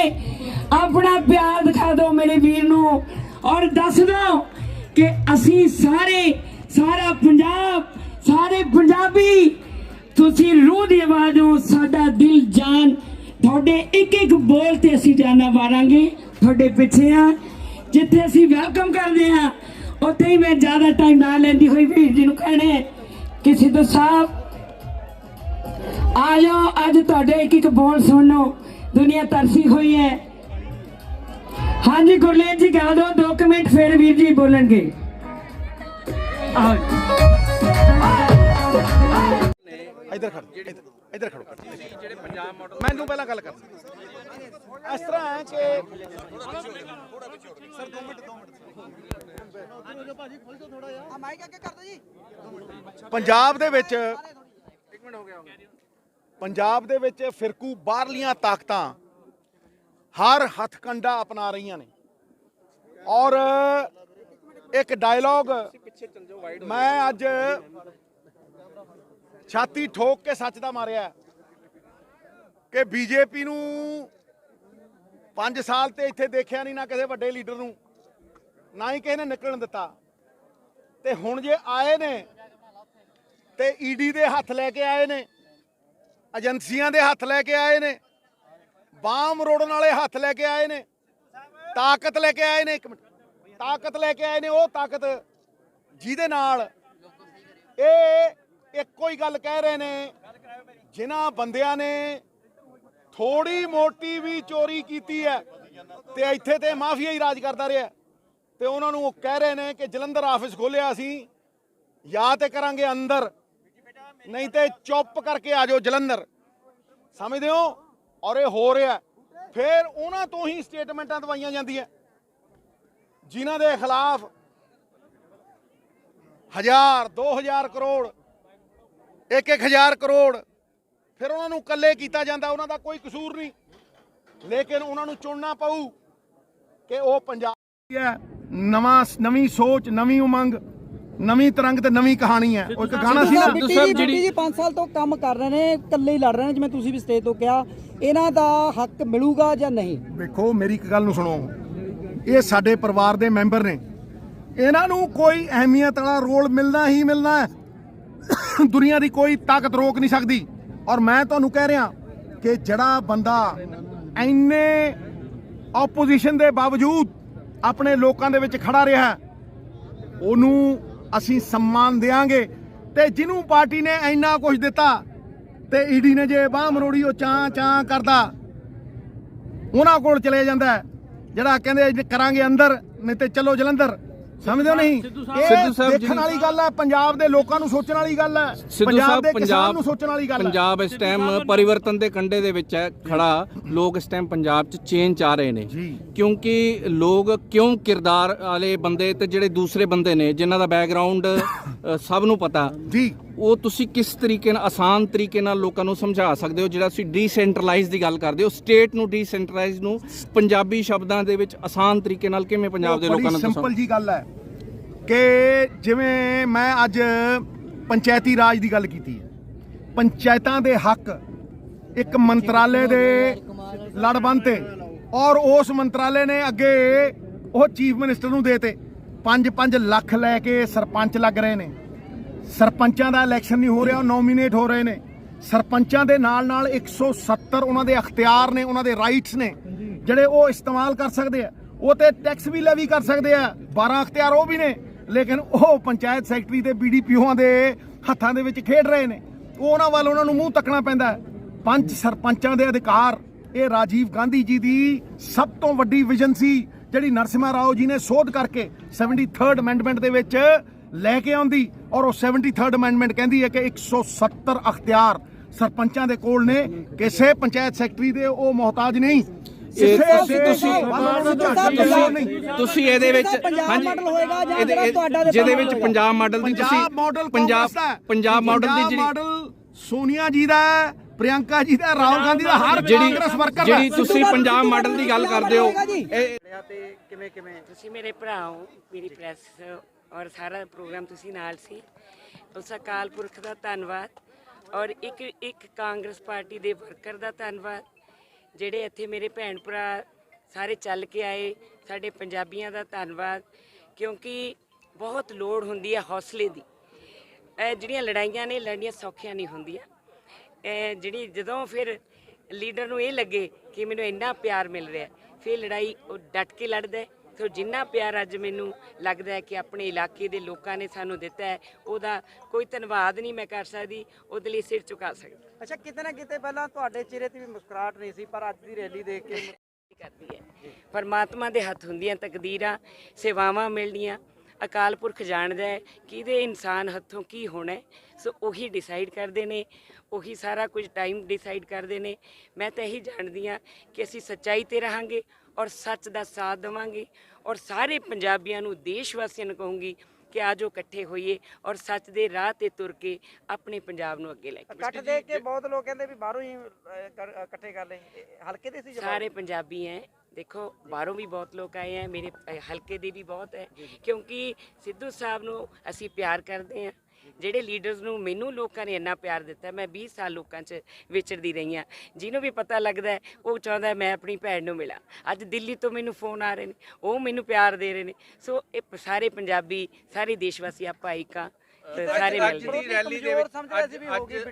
अपना प्यार दिखा दो मेरे वीर नू और दस दो कि असी सारा पंजाब सारे पंजाबी तुसी रूह दी आवाज़ हो साडा दिल जान थोड़े एक एक बोल ते असी जाना वारांगे थोड़े पिछे आ जिथे असी वेलकम करते हैं उत्थे ही मैं ज़्यादा टाइम ना लेंदी हुई वीर जी नू कहने कि सिद्धू साहब आ जाओ अज तुहाडे एक एक बोल सुनो दुनिया तरसी हुई है हाँ जी गुरलेन जी कह दो 2 मिनट फिर वीर जी बोलेंगे इधर खड़ो ਜਿਹੜੇ ਪੰਜਾਬ ਮਾਡਲ ਮੈਨੂੰ ਪਹਿਲਾਂ ਗੱਲ ਕਰ ਇਸ ਤਰ੍ਹਾਂ ਹੈ ਕਿ ਸਰ 2 ਮਿੰਟ ਭਾਜੀ ਖੋਲ ਦਿਓ ਥੋੜਾ ਜਿਹਾ ਆ ਮਾਈਕ ਅੱਗੇ ਕਰ ਦਿਓ ਜੀ ਪੰਜਾਬ ਦੇ ਵਿੱਚ 1 ਮਿੰਟ ਹੋ ਗਿਆ ਪੰਜਾਬ ਦੇ ਵਿੱਚ ਫਿਰਕੂ ਬਾਹਰਲੀਆਂ ਤਾਕਤਾਂ हर हथकंडा अपना रही ने और एक डायलॉग मैं अज छाती ठोक के सच का मारिया कि बीजेपी नू 5 साल ते इत्थे देखिया नहीं ना किसी वड्डे लीडर नू ना ही किसी ने निकलन दिता ते हुण जे आए ने ते ईडी दे हथ लैके आए ने एजेंसियां दे हथ लैके आए ने बाम रोड़न वाले हथ लैके आए ने ताकत लैके आए ने 1 मिनट ताकत लैके आए ने वो ताकत जिहदे नाल एको ही गल कह रहे ने जिन्हां बंदियां ने थोड़ी मोटी भी चोरी कीती है ते इत्थे ते माफिया ही राज करता रहा ते उन्हां नूं कह रहे ने कि जलंधर ऑफिस खोलिया असीं या ते करांगे अंदर नहीं ते चुप करके आ जाओ जलंधर समझदे हो और ये हो रहा फिर उन्हां तो ही स्टेटमेंटां दवाइयां जांदियां जिन्हां दे खिलाफ 1000 2000 करोड़ 1-1000 करोड़ फिर उन्हां नूं कल्ले कीता जांदा उन्हां दा कोई कसूर नहीं लेकिन उन्हां नूं चुनना पऊ कि वो पंजाब है नवीं सोच नवीं उमंग नवीं तरंग ते नवीं कहानी है ਉਹ ਇੱਕ ਗਾਣਾ ਸੀ ਨਾ ਬਿੱਟੀ ਜੀ 5 ਸਾਲ ਤੋਂ ਕੰਮ ਕਰ ਰਹੇ ਨੇ ਇਕੱਲੇ ਹੀ ਲੜ ਰਹੇ ਨੇ ਜਿਵੇਂ ਤੁਸੀਂ ਵੀ ਸਟੇਜ ਤੋਂ ਕਿਹਾ ਇਹਨਾਂ ਦਾ ਹੱਕ ਮਿਲੂਗਾ ਜਾਂ ਨਹੀਂ ਵੇਖੋ ਮੇਰੀ ਇੱਕ ਗੱਲ ਨੂੰ ਸੁਣੋ ਇਹ ਸਾਡੇ ਪਰਿਵਾਰ ਦੇ ਮੈਂਬਰ ਨੇ ਇਹਨਾਂ ਨੂੰ ਕੋਈ ਅਹਿਮੀਅਤ ਵਾਲਾ ਰੋਲ ਮਿਲਣਾ ਹੀ ਮਿਲਣਾ ਹੈ ਦੁਨੀਆ ਦੀ ਕੋਈ ਤਾਕਤ ਰੋਕ ਨਹੀਂ ਸਕਦੀ ਔਰ ਮੈਂ ਤੁਹਾਨੂੰ ਕਹਿ ਰਿਹਾ ਕਿ ਜਿਹੜਾ ਬੰਦਾ ਇੰਨੇ ਆਪੋਜੀਸ਼ਨ ਦੇ ਬਾਵਜੂਦ ਆਪਣੇ ਲੋਕਾਂ ਦੇ ਵਿੱਚ ਖੜਾ ਰਿਹਾ ਉਹਨੂੰ ਅਸੀਂ सम्मान देंगे ਤੇ ਜਿਹਨੂੰ ਪਾਰਟੀ ਨੇ ਇੰਨਾ ਕੁਝ ਦਿੱਤਾ ਤੇ ਈਡੀ ਨੇ ਜੇ ਬਾਹ ਮਰੋੜੀ ਉਹ ਚਾਂ ਕਰਦਾ ਉਹਨਾਂ ਕੋਲ ਚਲੇ ਜਾਂਦਾ, ਜਿਹੜਾ ਕਹਿੰਦੇ ਕਰਾਂਗੇ ਅੰਦਰ ਨਹੀਂ ਤੇ ਚਲੋ ਜਲੰਧਰ। ਸਮਝਦੇ ਹੋ ਨਹੀਂ? ਇਹ ਦੇਖਣ ਵਾਲੀ ਗੱਲ ਹੈ, ਪੰਜਾਬ ਦੇ ਲੋਕਾਂ ਨੂੰ ਸੋਚਣ ਵਾਲੀ ਗੱਲ ਹੈ, ਪੰਜਾਬ ਦੇ ਕਿਸਾਨ ਨੂੰ ਸੋਚਣ ਵਾਲੀ ਗੱਲ ਹੈ। ਪੰਜਾਬ ਇਸ ਟਾਈਮ ਪਰਿਵਰਤਨ ਦੇ ਕੰਢੇ ਦੇ ਵਿੱਚ ਹੈ ਖੜਾ। ਲੋਕ ਇਸ ਟਾਈਮ ਪੰਜਾਬ 'ਚ ਚੇਂਜ ਚਾਹ ਰਹੇ ਨੇ, ਕਿਉਂਕਿ ਲੋਕ ਕਿਉਂ ਕਿਰਦਾਰ ਵਾਲੇ ਬੰਦੇ ਤੇ ਜਿਹੜੇ ਦੂਸਰੇ ਬੰਦੇ ਨੇ ਜਿਨ੍ਹਾਂ ਦਾ ਬੈਕਗ੍ਰਾਉਂਡ ਸਭ ਨੂੰ ਪਤਾ ਜੀ, ਉਹ ਤੁਸੀਂ ਕਿਸ ਤਰੀਕੇ ਨਾਲ ਆਸਾਨ ਤਰੀਕੇ ਨਾਲ ਲੋਕਾਂ ਨੂੰ ਸਮਝਾ ਸਕਦੇ ਹੋ? ਜਿਹੜਾ ਤੁਸੀਂ ਡੀਸੈਂਟਰਲਾਈਜ਼ ਦੀ ਗੱਲ ਕਰਦੇ ਹੋ, ਸਟੇਟ ਨੂੰ ਡੀਸੈਂਟਰਲਾਈਜ਼ ਨੂੰ ਪੰਜਾਬੀ ਸ਼ਬਦਾਂ ਦੇ ਵਿੱਚ ਆਸਾਨ ਤਰੀਕੇ ਨਾਲ ਕਿਵੇਂ ਪੰਜਾਬ ਦੇ ਲੋਕਾਂ ਨੂੰ ਦੱਸੋ? ਸਿੰਪਲ ਜੀ ਗੱਲ ਹੈ ਕਿ ਜਿਵੇਂ ਮੈਂ ਅੱਜ ਪੰਚਾਇਤੀ ਰਾਜ ਦੀ ਗੱਲ ਕੀਤੀ ਹੈ, ਪੰਚਾਇਤਾਂ ਦੇ ਹੱਕ ਇੱਕ ਮੰਤਰਾਲੇ ਦੇ ਲੜ ਬੰਨ੍ਹਤੇ ਔਰ ਉਸ ਮੰਤਰਾਲੇ ਨੇ ਅੱਗੇ ਉਹ ਚੀਫ ਮਿਨਿਸਟਰ ਨੂੰ ਦੇਤੇ। 5-5 ਲੱਖ ਲੈ ਕੇ ਸਰਪੰਚ ਲੱਗ ਰਹੇ ਨੇ, ਸਰਪੰਚਾਂ ਦਾ ਇਲੈਕਸ਼ਨ ਨਹੀਂ ਹੋ ਰਿਹਾ, ਉਹ ਨੋਮੀਨੇਟ ਹੋ ਰਹੇ ਨੇ। ਸਰਪੰਚਾਂ ਦੇ ਨਾਲ 170 ਉਹਨਾਂ ਦੇ ਅਖਤਿਆਰ ਨੇ, ਉਹਨਾਂ ਦੇ ਰਾਈਟਸ ਨੇ ਜਿਹੜੇ ਉਹ ਇਸਤੇਮਾਲ ਕਰ ਸਕਦੇ ਆ। ਉਹ ਤੇ ਟੈਕਸ ਵੀ ਲੈਵੀ ਕਰ ਸਕਦੇ ਆ, 12 ਅਖਤਿਆਰ ਉਹ ਵੀ ਨੇ, ਲੇਕਿਨ ਉਹ ਪੰਚਾਇਤ ਸੈਕਟਰੀ ਤੇ BDPOਆਂ ਦੇ ਹੱਥਾਂ ਦੇ ਵਿੱਚ ਖੇਡ ਰਹੇ ਨੇ। ਉਹਨਾਂ ਵੱਲ ਉਹਨਾਂ ਨੂੰ ਮੂੰਹ ਤੱਕਣਾ ਪੈਂਦਾ। 5 ਸਰਪੰਚਾਂ ਦੇ ਅਧਿਕਾਰ, ਇਹ ਰਾਜੀਵ ਗਾਂਧੀ ਜੀ ਦੀ ਸਭ ਤੋਂ ਵੱਡੀ ਵਿਜ਼ਨ ਸੀ, ਜਿਹੜੀ ਨਰਸਿਮਹਾ ਰਾਓ ਜੀ ਨੇ ਸੋਧ ਕਰਕੇ 73rd ਅਮੈਂਡਮੈਂਟ ਦੇ ਵਿੱਚ ਲੈ ਕੇ ਆਉਂਦੀ। ਔਰ ਉਹ 73rd ਅਮੈਂਡਮੈਂਟ ਕਹਿੰਦੀ ਹੈ ਕਿ 170 ਅਖਤਿਆਰ ਸਰਪੰਚਾਂ ਦੇ ਕੋਲ ਨੇ, ਕਿਸੇ ਪੰਚਾਇਤ ਸੈਕਟਰੀ ਦੇ ਉਹ ਮੁਹਤਾਜ ਨਹੀਂ। ਤੁਸੀਂ ਇਹਦੇ ਵਿੱਚ ਜਿਹਦੇ ਵਿੱਚ ਪੰਜਾਬ ਮਾਡਲ ਦੀ ਤੁਸੀਂ ਪੰਜਾਬ ਮਾਡਲ ਦੀ ਜਿਹੜੀ ਸੋਨੀਆ ਜੀ ਦਾ, ਪ੍ਰਿਯੰਕਾ ਜੀ ਦਾ, ਰਾਹੁਲ ਗਾਂਧੀ ਦਾ, ਹਰ ਕਾਂਗਰਸ ਵਰਕਰ ਦਾ, ਜਿਹੜੀ ਤੁਸੀਂ ਪੰਜਾਬ ਮਾਡਲ ਦੀ ਗੱਲ ਕਰਦੇ ਹੋ, ਤੁਸੀਂ ਮੇਰੇ ਭਰਾ ਹੋ, ਮੇਰੀ ਪ੍ਰੈਸ ਔਰ ਸਾਰਾ ਪ੍ਰੋਗਰਾਮ ਤੁਸੀਂ ਨਾਲ ਸੀ। ਉਸ ਅਕਾਲ ਪੁਰਖ ਦਾ ਧੰਨਵਾਦ ਔਰ ਇੱਕ ਕਾਂਗਰਸ ਪਾਰਟੀ ਦੇ ਵਰਕਰ ਦਾ ਧੰਨਵਾਦ, ਜਿਹੜੇ ਇੱਥੇ ਮੇਰੇ ਭੈਣ ਭਰਾ ਸਾਰੇ ਚੱਲ ਕੇ ਆਏ। ਸਾਡੇ ਪੰਜਾਬੀਆਂ ਦਾ ਧੰਨਵਾਦ, ਕਿਉਂਕਿ ਬਹੁਤ ਲੋੜ ਹੁੰਦੀ ਹੈ ਹੌਸਲੇ ਦੀ। ਇਹ ਜਿਹੜੀਆਂ ਲੜਾਈਆਂ ਨੇ, ਲੜਨੀਆਂ ਸੌਖੀਆਂ ਨਹੀਂ ਹੁੰਦੀਆਂ। ਜਿਹੜੀ ਜਦੋਂ ਫਿਰ ਲੀਡਰ ਨੂੰ ਇਹ ਲੱਗੇ ਕਿ ਮੈਨੂੰ ਇੰਨਾ ਪਿਆਰ ਮਿਲ ਰਿਹਾ, ਫਿਰ ਲੜਾਈ ਉਹ ਡਟ ਕੇ ਲੜਦਾ। ਸੋ ਜਿੰਨਾ ਪਿਆਰ ਅੱਜ ਮੈਨੂੰ ਲੱਗਦਾ ਹੈ ਕਿ ਆਪਣੇ ਇਲਾਕੇ ਦੇ ਲੋਕਾਂ ਨੇ ਸਾਨੂੰ ਦਿੱਤਾ ਹੈ, ਉਹਦਾ ਕੋਈ ਧੰਨਵਾਦ ਨਹੀਂ ਮੈਂ ਕਰ ਸਕਦੀ, ਉਹਦੇ ਲਈ ਸਿਰ ਝੁਕਾ ਸਕਦੀ। ਅੱਛਾ, ਕਿਤੇ ਨਾ ਕਿਤੇ ਪਹਿਲਾਂ ਤੁਹਾਡੇ ਚਿਹਰੇ ਤੇ ਵੀ ਮੁਸਕਰਾਹਟ ਨਹੀਂ ਸੀ, ਪਰ ਅੱਜ ਦੀ ਰੈਲੀ ਦੇਖ ਕੇ ਕਰਦੀ ਹੈ। ਪਰਮਾਤਮਾ ਦੇ ਹੱਥ ਹੁੰਦੀਆਂ ਤਕਦੀਰਾਂ, ਸੇਵਾਵਾਂ ਮਿਲਣੀਆਂ। ਅਕਾਲ ਪੁਰਖ ਜਾਣਦਾ ਹੈ ਕਿ ਇਹਦੇ ਇਨਸਾਨ ਹੱਥੋਂ ਕੀ ਹੋਣਾ, ਸੋ ਉਹੀ ਡਿਸਾਈਡ ਕਰਦੇ ਨੇ, ਉਹੀ ਸਾਰਾ ਕੁਝ ਟਾਈਮ ਡਿਸਾਈਡ ਕਰਦੇ ਨੇ। ਮੈਂ ਤਾਂ ਇਹੀ ਜਾਣਦੀ ਹਾਂ ਕਿ ਅਸੀਂ ਸੱਚਾਈ ਤੇ ਰਹਾਂਗੇ ਔਰ ਸੱਚ ਦਾ ਸਾਥ ਦੇਵਾਂਗੇ, ਔਰ ਸਾਰੇ ਪੰਜਾਬੀਆਂ ਨੂੰ, ਦੇਸ਼ ਵਾਸੀਆਂ ਨੂੰ ਕਹੂੰਗੀ ਕਿ ਆਜੋ ਇਕੱਠੇ ਹੋਈਏ ਔਰ ਸੱਚ ਦੇ ਰਾਹ ਤੇ ਤੁਰ ਕੇ ਆਪਣੇ ਪੰਜਾਬ ਨੂੰ ਅੱਗੇ ਲੈ ਕੇ। ਇਕੱਠ ਦੇਖ ਕੇ ਬਹੁਤ ਲੋਕ ਕਹਿੰਦੇ ਵੀ ਬਾਹਰੋਂ ਹੀ ਇਕੱਠੇ ਕਰ ਲਏ, ਹਲਕੇ ਦੇ ਸੀ ਸਾਰੇ ਪੰਜਾਬੀ ਹੈ। ਦੇਖੋ, ਬਾਹਰੋਂ ਵੀ ਬਹੁਤ ਲੋਕ ਆਏ ਹੈ, ਮੇਰੇ ਹਲਕੇ ਦੇ ਵੀ ਬਹੁਤ ਹੈ, ਕਿਉਂਕਿ ਸਿੱਧੂ ਸਾਹਿਬ ਨੂੰ ਅਸੀਂ ਪਿਆਰ ਕਰਦੇ ਹਾਂ। ਜਿਹੜੇ ਲੀਡਰਸ ਨੂੰ ਮੈਨੂੰ ਲੋਕਾਂ ਨੇ ਇੰਨਾ ਪਿਆਰ ਦਿੱਤਾ, ਮੈਂ 20 ਸਾਲ ਲੋਕਾਂ 'ਚ ਵਿਚਰਦੀ ਰਹੀ ਹਾਂ। ਜਿਹਨੂੰ ਵੀ ਪਤਾ ਲੱਗਦਾ ਉਹ ਚਾਹੁੰਦਾ ਮੈਂ ਆਪਣੀ ਭੈਣ ਨੂੰ ਮਿਲਾਂ। ਅੱਜ ਦਿੱਲੀ ਤੋਂ ਮੈਨੂੰ ਫੋਨ ਆ ਰਹੇ ਨੇ, ਉਹ ਮੈਨੂੰ ਪਿਆਰ ਦੇ ਰਹੇ ਨੇ। ਸੋ ਇਹ ਸਾਰੇ ਪੰਜਾਬੀ, ਸਾਰੇ ਦੇਸ਼ ਵਾਸੀ ਆਪਾਂ ਇੱਕ ਹਾਂ, ਸਾਰੇ ਮਿਲ ਕੇ।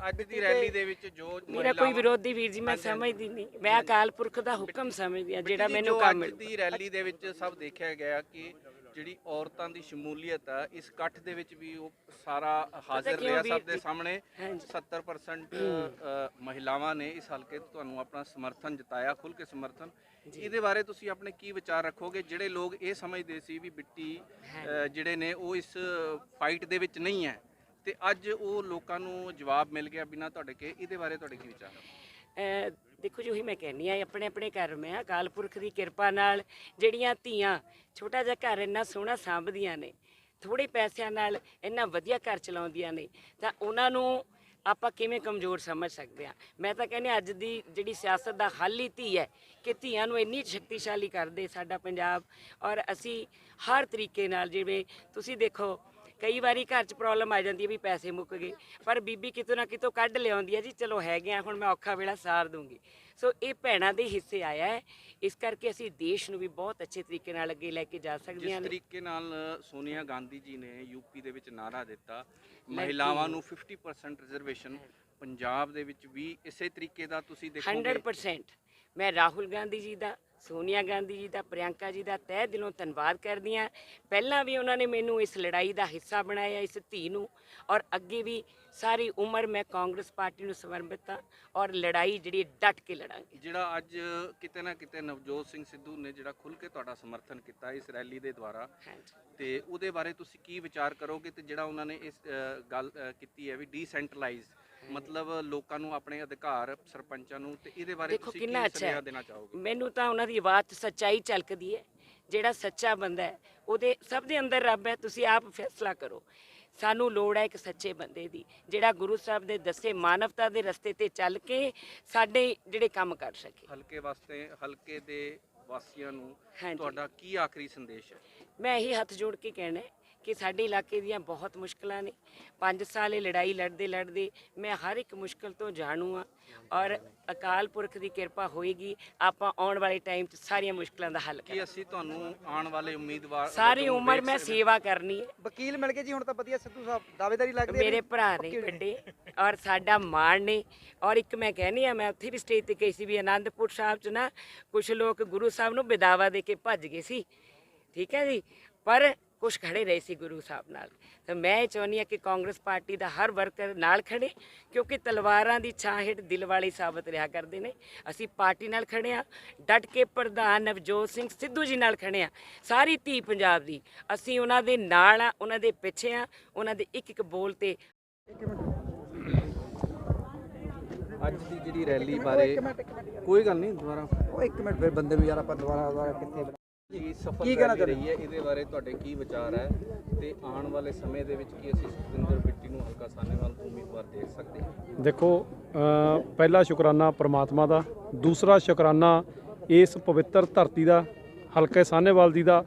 ਅੱਜ ਦੀ ਰੈਲੀ ਦੇ ਵਿੱਚ ਜੋ ਮੇਰਾ ਕੋਈ ਵਿਰੋਧੀ ਵੀਰ ਜੀ ਮੈਂ ਸਮਝਦੀ ਨਹੀਂ, ਮੈਂ ਅਕਾਲ ਪੁਰਖ ਦਾ ਹੁਕਮ ਸਮਝਦੀ ਹਾਂ ਜਿਹੜਾ ਮੈਨੂੰ ਕੰਮ ਮਿਲਦਾ। ਅੱਜ ਦੀ ਰੈਲੀ ਦੇ ਵਿੱਚ ਸਭ ਦੇਖਿਆ ਗਿਆ ਕਿ ਜਿਹੜੀ ਔਰਤਾਂ ਦੀ ਸ਼ਮੂਲੀਅਤ ਹੈ ਇਸ ਇਕੱਠ ਦੇ ਵਿੱਚ ਵੀ ਉਹ ਸਾਰਾ ਹਾਜ਼ਰ ਰਿਹਾ ਸਭ ਦੇ ਸਾਹਮਣੇ। 70% ਮਹਿਲਾਵਾਂ ਨੇ ਇਸ ਹਲਕੇ ਤੋਂ ਤੁਹਾਨੂੰ ਆਪਣਾ ਸਮਰਥਨ ਜਤਾਇਆ, ਖੁੱਲ੍ਹ ਕੇ ਸਮਰਥਨ। ਇਹਦੇ ਬਾਰੇ ਤੁਸੀਂ ਆਪਣੇ ਕੀ ਵਿਚਾਰ ਰੱਖੋਗੇ? ਜਿਹੜੇ ਲੋਕ ਇਹ ਸਮਝਦੇ ਸੀ ਵੀ ਬਿੱਟੀ ਜਿਹੜੇ ਨੇ ਉਹ ਇਸ ਫਾਈਟ ਦੇ ਵਿੱਚ ਨਹੀਂ ਹੈ, ਤੇ ਅੱਜ ਉਹ ਲੋਕਾਂ ਨੂੰ ਜਵਾਬ ਮਿਲ ਗਿਆ ਬਿਨਾਂ ਤੁਹਾਡੇ ਕੇ, ਇਹਦੇ ਬਾਰੇ ਤੁਹਾਡੇ ਕੀ ਵਿਚਾਰ? ਦੇਖੋ ਜੀ, ਉਹੀ ਮੈਂ ਕਹਿੰਦੀ ਹਾਂ, ਆਪਣੇ ਆਪਣੇ ਘਰ ਮੈਂ ਅਕਾਲ ਪੁਰਖ ਦੀ ਕਿਰਪਾ ਨਾਲ ਜਿਹੜੀਆਂ ਧੀਆਂ ਛੋਟਾ ਜਿਹਾ ਘਰ ਇੰਨਾ ਸੋਹਣਾ ਸਾਂਭਦੀਆਂ ਨੇ, ਥੋੜ੍ਹੇ ਪੈਸਿਆਂ ਨਾਲ ਇੰਨਾ ਵਧੀਆ ਘਰ ਚਲਾਉਂਦੀਆਂ ਨੇ, ਤਾਂ ਉਹਨਾਂ ਨੂੰ ਆਪਾਂ ਕਿਵੇਂ ਕਮਜ਼ੋਰ ਸਮਝ ਸਕਦੇ ਹਾਂ? ਮੈਂ ਤਾਂ ਕਹਿੰਦੀ ਅੱਜ ਦੀ ਜਿਹੜੀ ਸਿਆਸਤ ਦਾ ਹੱਲ ਹੀ ਧੀ ਹੈ, ਕਿ ਧੀਆਂ ਨੂੰ ਇੰਨੀ ਸ਼ਕਤੀਸ਼ਾਲੀ ਕਰਦੇ ਸਾਡਾ ਪੰਜਾਬ। ਔਰ ਅਸੀਂ ਹਰ ਤਰੀਕੇ ਨਾਲ, ਜਿਵੇਂ ਤੁਸੀਂ ਦੇਖੋ ਕਈ ਵਾਰੀ ਘਰ 'ਚ ਪ੍ਰੋਬਲਮ ਆ ਜਾਂਦੀ ਹੈ ਵੀ ਪੈਸੇ ਮੁੱਕ ਗਏ, ਪਰ ਬੀਬੀ ਕਿਤੋਂ ਨਾ ਕਿਤੋਂ ਕੱਢ ਲਿਆਉਂਦੀ ਹੈ ਜੀ, ਚਲੋ ਹੈਗੇ ਆ, ਹੁਣ ਮੈਂ ਔਖਾ ਵੇਲਾ ਸਾਰ ਦੂੰਗੀ। ਸੋ ਇਹ ਭੈਣਾਂ ਦੇ ਹਿੱਸੇ ਆਇਆ ਹੈ, ਇਸ ਕਰਕੇ ਅਸੀਂ ਦੇਸ਼ ਨੂੰ ਵੀ ਬਹੁਤ ਅੱਛੇ ਤਰੀਕੇ ਨਾਲ ਅੱਗੇ ਲੈ ਕੇ ਜਾ ਸਕਦੀਆਂ ਨੇ। ਜਿਸ ਤਰੀਕੇ ਨਾਲ ਸੋਨੀਆ ਗਾਂਧੀ ਜੀ ਨੇ ਯੂਪੀ ਦੇ ਵਿੱਚ ਨਾਰਾ ਦਿੱਤਾ ਮਹਿਲਾਵਾਂ ਨੂੰ 50% ਰਿਜ਼ਰਵੇਸ਼ਨ, ਪੰਜਾਬ ਦੇ ਵਿੱਚ ਵੀ ਇਸੇ ਤਰੀਕੇ ਦਾ ਤੁਸੀਂ ਦੇਖੋਗੇ? 100% ਮੈਂ ਰਾਹੁਲ ਗਾਂਧੀ ਜੀ ਦਾ ਸੋਨੀਆ ਗਾਂਧੀ ਜੀ ਦਾ, ਪ੍ਰਿयंका ਜੀ ਦਾ ਤਹਿ ਦਿਲੋਂ ਧੰਨਵਾਦ ਕਰਦੀ ਹਾਂ। ਪਹਿਲਾਂ ਵੀ ਉਹਨਾਂ ਨੇ ਮੈਨੂੰ ਇਸ ਲੜਾਈ ਦਾ ਹਿੱਸਾ ਬਣਾਇਆ, ਇਸ ਧੀ ਨੂੰ, ਔਰ ਅੱਗੇ ਵੀ ਸਾਰੀ ਉਮਰ ਮੈਂ ਕਾਂਗਰਸ ਪਾਰਟੀ ਨੂੰ ਸਮਰਪਿਤ ਹਾਂ ਔਰ ਲੜਾਈ ਜਿਹੜੀ ਡਟ ਕੇ ਲੜਾਂਗੇ। ਜਿਹੜਾ ਅੱਜ ਕਿਤੇ ਨਾ ਕਿਤੇ ਨਵਜੋਤ ਸਿੰਘ ਸਿੱਧੂ ਨੇ ਜਿਹੜਾ ਖੁੱਲ੍ਹ ਕੇ ਤੁਹਾਡਾ ਸਮਰਥਨ ਕੀਤਾ ਇਸ ਰੈਲੀ ਦੇ ਦੁਆਰਾ, ਤੇ ਉਹਦੇ ਬਾਰੇ ਤੁਸੀਂ ਕੀ ਵਿਚਾਰ ਕਰੋਗੇ? ਤੇ ਜਿਹੜਾ ਉਹਨਾਂ ਨੇ ਇਸ ਗੱਲ ਕੀਤੀ ਹੈ ਵੀ ਡੀਸੈਂਟਰਲਾਈਜ਼, ਮਤਲਬ ਲੋਕਾਂ ਨੂੰ ਆਪਣੇ ਅਧਿਕਾਰ, ਸਰਪੰਚਾਂ ਨੂੰ, ਤੇ ਇਹਦੇ ਬਾਰੇ ਤੁਸੀਂ ਕੀ ਸੁਨੇਹਾ ਦੇਣਾ ਚਾਹੋਗੇ? ਮੈਨੂੰ ਤਾਂ ਉਹਨਾਂ ਦੀ ਆਵਾਜ਼ 'ਚ ਸੱਚਾਈ ਝਲਕਦੀ ਹੈ। ਜਿਹੜਾ ਸੱਚਾ ਬੰਦਾ ਹੈ ਉਹਦੇ ਸਭ ਦੇ ਅੰਦਰ ਰੱਬ ਹੈ। ਤੁਸੀਂ ਆਪ ਫੈਸਲਾ ਕਰੋ। ਸਾਨੂੰ ਲੋੜ ਹੈ ਇੱਕ ਸੱਚੇ ਬੰਦੇ ਦੀ, ਜਿਹੜਾ ਗੁਰੂ ਸਾਹਿਬ ਦੇ ਦੱਸੇ ਮਾਨਵਤਾ ਦੇ ਰਸਤੇ ਤੇ ਚੱਲ ਕੇ ਸਾਡੇ ਜਿਹੜੇ ਕੰਮ ਕਰ ਸਕੇ। ਹਲਕੇ ਵਾਸਤੇ, ਹਲਕੇ ਦੇ ਵਾਸੀਆਂ ਨੂੰ ਤੁਹਾਡਾ ਕੀ ਆਖਰੀ ਸੰਦੇਸ਼ ਹੈ? ਮੈਂ ਇਹੀ ਹੱਥ ਜੋੜ ਕੇ ਕਹਿਣਾ ਹੈ ਕਿ ਸਾਡੇ ਇਲਾਕੇ ਦੀਆਂ ਬਹੁਤ ਮੁਸ਼ਕਲਾਂ ਨੇ। 5 ਸਾਲ ਇਹ ਲੜਾਈ ਲੜਦੇ ਮੈਂ ਹਰ ਇੱਕ ਮੁਸ਼ਕਲ ਤੋਂ ਜਾਣੂ ਹਾਂ, ਔਰ ਅਕਾਲ ਪੁਰਖ ਦੀ ਕਿਰਪਾ ਹੋਏਗੀ, ਆਪਾਂ ਆਉਣ ਵਾਲੇ ਟਾਈਮ 'ਚ ਸਾਰੀਆਂ ਮੁਸ਼ਕਲਾਂ ਦਾ ਹੱਲ ਕਰਾਂਗੇ। ਅਸੀਂ ਤੁਹਾਨੂੰ ਆਉਣ ਵਾਲੇ ਉਮੀਦਵਾਰ ਸਾਰੀ ਉਮਰ ਮੈਂ ਸੇਵਾ ਕਰਨੀ ਹੈ। ਵਕੀਲ ਮਿਲ ਗਏ ਜੀ ਹੁਣ ਤਾਂ ਵਧੀਆ, ਸਿੱਧੂ ਸਾਹਿਬ ਦਾਅਵੇਦਾਰੀ ਲੱਗਦੀ ਹੈ। ਮੇਰੇ ਭਰਾ ਨੇ ਵੱਡੇ ਔਰ ਸਾਡਾ ਮਾਣ ਨੇ। ਔਰ ਇੱਕ ਮੈਂ ਕਹਿੰਦੀ ਹਾਂ, ਮੈਂ ਉੱਥੇ ਵੀ ਸਟੇਜ 'ਤੇ ਗਈ ਸੀ ਵੀ ਆਨੰਦਪੁਰ ਸਾਹਿਬ 'ਚ ਨਾ ਕੁਛ ਲੋਕ ਗੁਰੂ ਸਾਹਿਬ ਨੂੰ ਬਿਦਾਵਾ ਦੇ ਕੇ ਭੱਜ ਗਏ ਸੀ, ਠੀਕ ਹੈ ਜੀ, ਪਰ ਕੁਛ ਖੜੇ ਰਹੇ ਸੀ ਗੁਰੂ ਸਾਹਿਬ ਨਾਲ। ਤਾਂ ਮੈਂ ਇਹ ਚਾਹੁੰਦੀ ਹਾਂ ਕਿ ਕਾਂਗਰਸ ਪਾਰਟੀ ਦਾ ਹਰ ਵਰਕਰ ਨਾਲ ਖੜੇ, ਕਿਉਂਕਿ ਤਲਵਾਰਾਂ ਦੀ ਛਾਂ ਹੇਠ ਦਿਲ ਵਾਲੇ ਸਾਬਤ ਰਿਹਾ ਕਰਦੇ ਨੇ। ਅਸੀਂ ਪਾਰਟੀ ਨਾਲ ਖੜੇ ਹਾਂ, ਡਟ ਕੇ ਪ੍ਰਧਾਨ ਨਵਜੋਤ ਸਿੰਘ ਸਿੱਧੂ ਜੀ ਨਾਲ ਖੜੇ ਹਾਂ। ਸਾਰੀ ਧੀ ਪੰਜਾਬ ਦੀ ਅਸੀਂ ਉਹਨਾਂ ਦੇ ਨਾਲ ਆ, ਉਹਨਾਂ ਦੇ ਪਿੱਛੇ ਆ, ਉਹਨਾਂ ਦੇ ਇੱਕ ਇੱਕ ਬੋਲ ਤੇ। ਅੱਜ ਦੀ ਜਿਹੜੀ ਰੈਲੀ ਬਾਰੇ ਕੋਈ ਗੱਲ ਨਹੀਂ, ਦੁਬਾਰਾ ਉਹ 1 ਮਿੰਟ ਫਿਰ ਬੰਦੇ ਨੂੰ ਯਾਰ ਆਪਾਂ ਦੁਬਾਰਾ ਕਿੱਥੇ ਕੀ ਕਹਿਣਾ ਚਾਹ ਰਹੀ ਹੈ, ਇਹਦੇ ਬਾਰੇ ਤੁਹਾਡੇ ਕੀ ਵਿਚਾਰ ਹੈ? ਤੇ ਆਉਣ ਵਾਲੇ ਸਮੇਂ ਦੇ ਵਿੱਚ ਕੀ ਅਸੀਂ ਸੁਖਵਿੰਦਰ ਬਿੱਟੀ ਨੂੰ ਹਲਕਾ ਸਾਹਨੇਵਾਲ ਤੋਂ ਉਮੀਦਵਾਰ ਦੇਖ ਸਕਦੇ ਹਾਂ? ਦੇਖੋ, ਪਹਿਲਾ ਸ਼ੁਕਰਾਨਾ ਪ੍ਰਮਾਤਮਾ ਦਾ, ਦੂਸਰਾ ਸ਼ੁਕਰਾਨਾ ਇਸ ਪਵਿੱਤਰ ਧਰਤੀ ਦਾ, ਹਲਕੇ ਸਾਹਨੇਵਾਲ ਦੀ ਦਾ,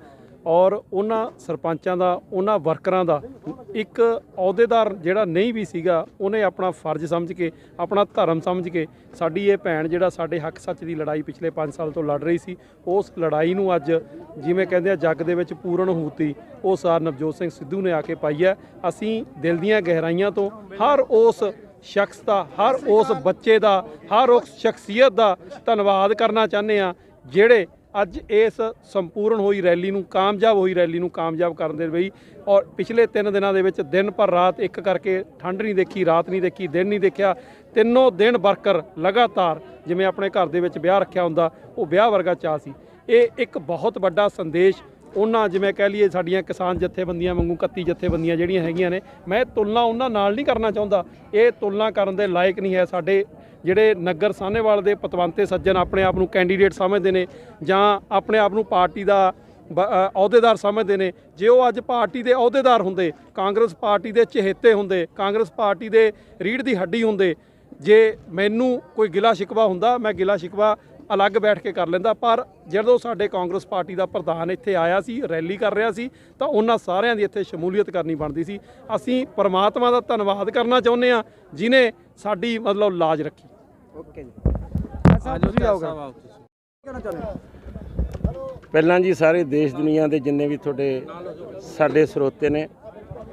ਔਰ ਉਹਨਾਂ ਸਰਪੰਚਾਂ ਦਾ, ਉਹਨਾਂ ਵਰਕਰਾਂ ਦਾ। ਇੱਕ ਅਹੁਦੇਦਾਰ ਜਿਹੜਾ ਨਹੀਂ ਵੀ ਸੀਗਾ, ਉਹਨੇ ਆਪਣਾ ਫਰਜ਼ ਸਮਝ ਕੇ, ਆਪਣਾ ਧਰਮ ਸਮਝ ਕੇ ਸਾਡੀ ਇਹ ਭੈਣ ਜਿਹੜਾ ਸਾਡੇ ਹੱਕ ਸੱਚ ਦੀ ਲੜਾਈ ਪਿਛਲੇ 5 ਸਾਲ ਤੋਂ ਲੜ ਰਹੀ ਸੀ, ਉਸ ਲੜਾਈ ਨੂੰ ਅੱਜ ਜਿਵੇਂ ਕਹਿੰਦੇ ਆ ਜੱਗ ਦੇ ਵਿੱਚ ਪੂਰਨ ਹੂਤੀ ਉਹ ਸਾਰ ਨਵਜੋਤ ਸਿੰਘ ਸਿੱਧੂ ਨੇ ਆ ਕੇ ਪਾਈ ਹੈ। ਅਸੀਂ ਦਿਲ ਦੀਆਂ ਗਹਿਰਾਈਆਂ ਤੋਂ ਹਰ ਉਸ ਸ਼ਖਸ ਦਾ, ਹਰ ਉਸ ਬੱਚੇ ਦਾ, ਹਰ ਉਸ ਸ਼ਖਸੀਅਤ ਦਾ ਧੰਨਵਾਦ ਕਰਨਾ ਚਾਹੁੰਦੇ ਹਾਂ ਜਿਹੜੇ ਅੱਜ ਇਸ ਸੰਪੂਰਨ ਹੋਈ ਰੈਲੀ ਨੂੰ, ਕਾਮਯਾਬ ਹੋਈ ਰੈਲੀ ਨੂੰ ਕਾਮਯਾਬ ਕਰਨ ਦੇ ਲਈ। ਔਰ ਪਿਛਲੇ 3 ਦਿਨਾਂ ਦੇ ਵਿੱਚ ਦਿਨ ਪਰ ਰਾਤ ਇੱਕ ਕਰਕੇ, ਠੰਡ ਨਹੀਂ ਦੇਖੀ, ਰਾਤ ਨਹੀਂ ਦੇਖੀ, ਦਿਨ ਨਹੀਂ ਦੇਖਿਆ, ਤਿੰਨੋਂ ਦਿਨ ਵਰਕਰ ਲਗਾਤਾਰ ਜਿਵੇਂ ਆਪਣੇ ਘਰ ਦੇ ਵਿੱਚ ਵਿਆਹ ਰੱਖਿਆ ਹੁੰਦਾ, ਉਹ ਵਿਆਹ ਵਰਗਾ ਚਾਅ ਸੀ। ਇਹ ਇੱਕ ਬਹੁਤ ਵੱਡਾ ਸੰਦੇਸ਼ ਉਹਨਾਂ, ਜਿਵੇਂ ਕਹਿ ਲਈਏ ਸਾਡੀਆਂ ਕਿਸਾਨ ਜਥੇਬੰਦੀਆਂ ਵਾਂਗੂ 31 ਜਥੇਬੰਦੀਆਂ ਜਿਹੜੀਆਂ ਹੈਗੀਆਂ ਨੇ, ਮੈਂ ਤੁਲਨਾ ਉਹਨਾਂ ਨਾਲ ਨਹੀਂ ਕਰਨਾ ਚਾਹੁੰਦਾ, ਇਹ ਤੁਲਨਾ ਕਰਨ ਦੇ ਲਾਇਕ ਨਹੀਂ ਹੈ। ਸਾਡੇ ਜਿਹੜੇ ਨਗਰ ਸਾਹਨੇਵਾਲ ਦੇ ਪਤਵੰਤੇ ਸੱਜਣ ਆਪਣੇ ਆਪ ਨੂੰ ਕੈਂਡੀਡੇਟ ਸਮਝਦੇ ਨੇ ਜਾਂ ਆਪਣੇ ਆਪ ਨੂੰ ਪਾਰਟੀ ਦਾ ਅਹੁਦੇਦਾਰ ਸਮਝਦੇ ਨੇ, ਜੇ ਉਹ ਅੱਜ ਪਾਰਟੀ ਦੇ ਅਹੁਦੇਦਾਰ ਹੁੰਦੇ, ਕਾਂਗਰਸ ਪਾਰਟੀ ਦੇ ਚਹੇਤੇ ਹੁੰਦੇ, ਕਾਂਗਰਸ ਪਾਰਟੀ ਦੇ ਰੀੜ੍ਹ ਦੀ ਹੱਡੀ ਹੁੰਦੇ, ਜੇ ਮੈਨੂੰ ਕੋਈ ਗਿਲਾ ਸ਼ਿਕਵਾ ਹੁੰਦਾ, ਮੈਂ ਗਿਲਾ ਸ਼ਿਕਵਾ ਅਲੱਗ ਬੈਠ ਕੇ ਕਰ ਲੈਂਦਾ। ਪਰ ਜਦੋਂ ਸਾਡੇ ਕਾਂਗਰਸ ਪਾਰਟੀ ਦਾ ਪ੍ਰਧਾਨ ਇੱਥੇ ਆਇਆ ਸੀ, ਰੈਲੀ ਕਰ ਰਿਹਾ ਸੀ, ਤਾਂ ਉਹਨਾਂ ਸਾਰਿਆਂ ਦੀ ਇੱਥੇ ਸ਼ਮੂਲੀਅਤ ਕਰਨੀ ਬਣਦੀ ਸੀ। ਅਸੀਂ ਪਰਮਾਤਮਾ ਦਾ ਧੰਨਵਾਦ ਕਰਨਾ ਚਾਹੁੰਦੇ ਹਾਂ ਜਿਨੇ ਸਾਡੀ ਮਤਲਬ ਲਾਜ ਰੱਖੀ। ਓਕੇ ਜੀ, ਤੁਸੀਂ ਆਓਗੇ ਕਹਿਣਾ ਚਾਹੁੰਦੇ? ਪਹਿਲਾਂ ਜੀ ਸਾਰੇ ਦੇਸ਼ ਦੁਨੀਆ ਦੇ ਜਿੰਨੇ ਵੀ ਤੁਹਾਡੇ ਸਾਡੇ ਸਰੋਤੇ ਨੇ,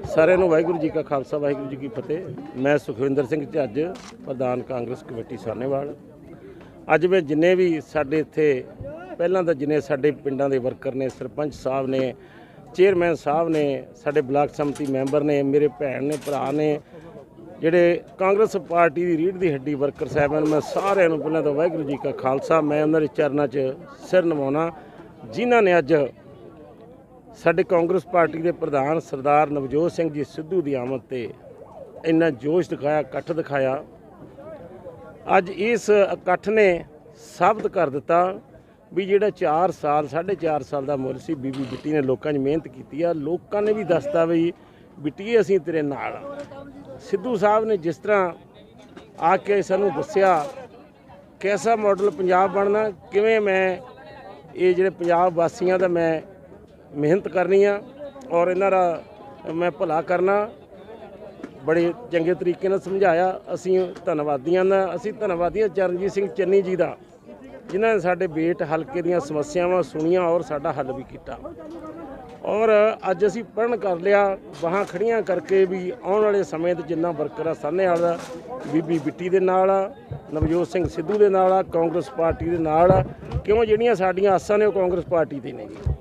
ਸਾਰਿਆਂ ਨੂੰ ਵਾਹਿਗੁਰੂ ਜੀ ਕਾ ਖਾਲਸਾ, ਵਾਹਿਗੁਰੂ ਜੀ ਕੀ ਫਤਿਹ। ਮੈਂ ਸੁਖਵਿੰਦਰ ਸਿੰਘ ਝੱਜ, ਪ੍ਰਧਾਨ ਕਾਂਗਰਸ ਕਮੇਟੀ ਸਾਹਨੇਵਾਲ। ਅੱਜ ਮੈਂ ਜਿੰਨੇ ਵੀ ਸਾਡੇ ਇੱਥੇ ਪਹਿਲਾਂ ਤਾਂ ਜਿੰਨੇ ਸਾਡੇ ਪਿੰਡਾਂ ਦੇ ਵਰਕਰ ਨੇ, ਸਰਪੰਚ ਸਾਹਿਬ ਨੇ, ਚੇਅਰਮੈਨ ਸਾਹਿਬ ਨੇ, ਸਾਡੇ ਬਲਾਕ ਸਮਿਤੀ ਮੈਂਬਰ ਨੇ, ਮੇਰੇ ਭੈਣ ਨੇ, ਭਰਾ ਨੇ, ਜਿਹੜੇ ਕਾਂਗਰਸ ਪਾਰਟੀ ਦੀ ਰੀੜ੍ਹ ਦੀ ਹੱਡੀ ਵਰਕਰ ਸਾਹਿਬਾਨ, ਮੈਂ ਸਾਰਿਆਂ ਨੂੰ ਪਹਿਲਾਂ ਤਾਂ ਵਾਹਿਗੁਰੂ ਜੀ ਕਾ ਖਾਲਸਾ, ਮੈਂ ਉਹਨਾਂ ਦੇ ਚਰਨਾਂ 'ਚ ਸਿਰ ਨਿਵਾਉਣਾ ਜਿਨ੍ਹਾਂ ਨੇ ਅੱਜ ਸਾਡੇ ਕਾਂਗਰਸ ਪਾਰਟੀ ਦੇ ਪ੍ਰਧਾਨ ਸਰਦਾਰ ਨਵਜੋਤ ਸਿੰਘ ਜੀ ਸਿੱਧੂ ਦੀ ਆਮਦ 'ਤੇ ਇੰਨਾ ਜੋਸ਼ ਦਿਖਾਇਆ, ਇਕੱਠ ਦਿਖਾਇਆ। ਅੱਜ ਇਸ ਇਕੱਠ ਨੇ ਸਾਬਤ ਕਰ ਦਿੱਤਾ ਵੀ ਜਿਹੜਾ 4 ਸਾਲ 4.5 ਸਾਲ ਦਾ ਮੁੱਲ ਸੀ, ਬੀਬੀ ਬਿੱਟੀ ਨੇ ਲੋਕਾਂ 'ਚ ਮਿਹਨਤ ਕੀਤੀ ਆ। ਲੋਕਾਂ ਨੇ ਵੀ ਦੱਸਤਾ ਵੀ ਬਿੱਟੀਏ ਅਸੀਂ ਤੇਰੇ ਨਾਲ। ਸਿੱਧੂ ਸਾਹਿਬ ਨੇ ਜਿਸ ਤਰ੍ਹਾਂ ਆ ਕੇ ਸਾਨੂੰ ਦੱਸਿਆ ਕੈਸਾ ਮਾਡਲ ਪੰਜਾਬ ਬਣਨਾ, ਕਿਵੇਂ ਮੈਂ ਇਹ ਜਿਹੜੇ ਪੰਜਾਬ ਵਾਸੀਆਂ ਦਾ ਮੈਂ ਮਿਹਨਤ ਕਰਨੀ ਆ ਔਰ ਇਹਨਾਂ ਦਾ ਮੈਂ ਭਲਾ ਕਰਨਾ, ਬੜੇ ਚੰਗੇ ਤਰੀਕੇ ਨਾਲ ਸਮਝਾਇਆ। ਅਸੀਂ ਧੰਨਵਾਦੀਆਂ ਚਰਨਜੀਤ ਸਿੰਘ ਚੰਨੀ ਜੀ ਦਾ, ਜਿਨ੍ਹਾਂ ਨੇ ਸਾਡੇ ਬੇਟ ਹਲਕੇ ਦੀਆਂ ਸਮੱਸਿਆਵਾਂ ਸੁਣੀਆਂ ਔਰ ਸਾਡਾ ਹੱਲ ਵੀ ਕੀਤਾ। ਔਰ ਅੱਜ ਅਸੀਂ ਪੜ੍ਹਨ ਕਰ ਲਿਆ ਬਾਹਾਂ ਖੜੀਆਂ ਕਰਕੇ ਵੀ ਆਉਣ ਵਾਲੇ ਸਮੇਂ 'ਤੇ ਜਿੰਨਾ ਵਰਕਰ ਆ ਸਾਹਨੇਵਾਲ ਦਾ ਬੀਬੀ ਬਿੱਟੀ ਦੇ ਨਾਲ ਆ, ਨਵਜੋਤ ਸਿੰਘ ਸਿੱਧੂ ਦੇ ਨਾਲ ਆ, ਕਾਂਗਰਸ ਪਾਰਟੀ ਦੇ ਨਾਲ ਆ, ਕਿਉਂ ਜਿਹੜੀਆਂ ਸਾਡੀਆਂ ਆਸਾਂ ਨੇ ਉਹ ਕਾਂਗਰਸ ਪਾਰਟੀ 'ਤੇ ਨੇ ਜੀ।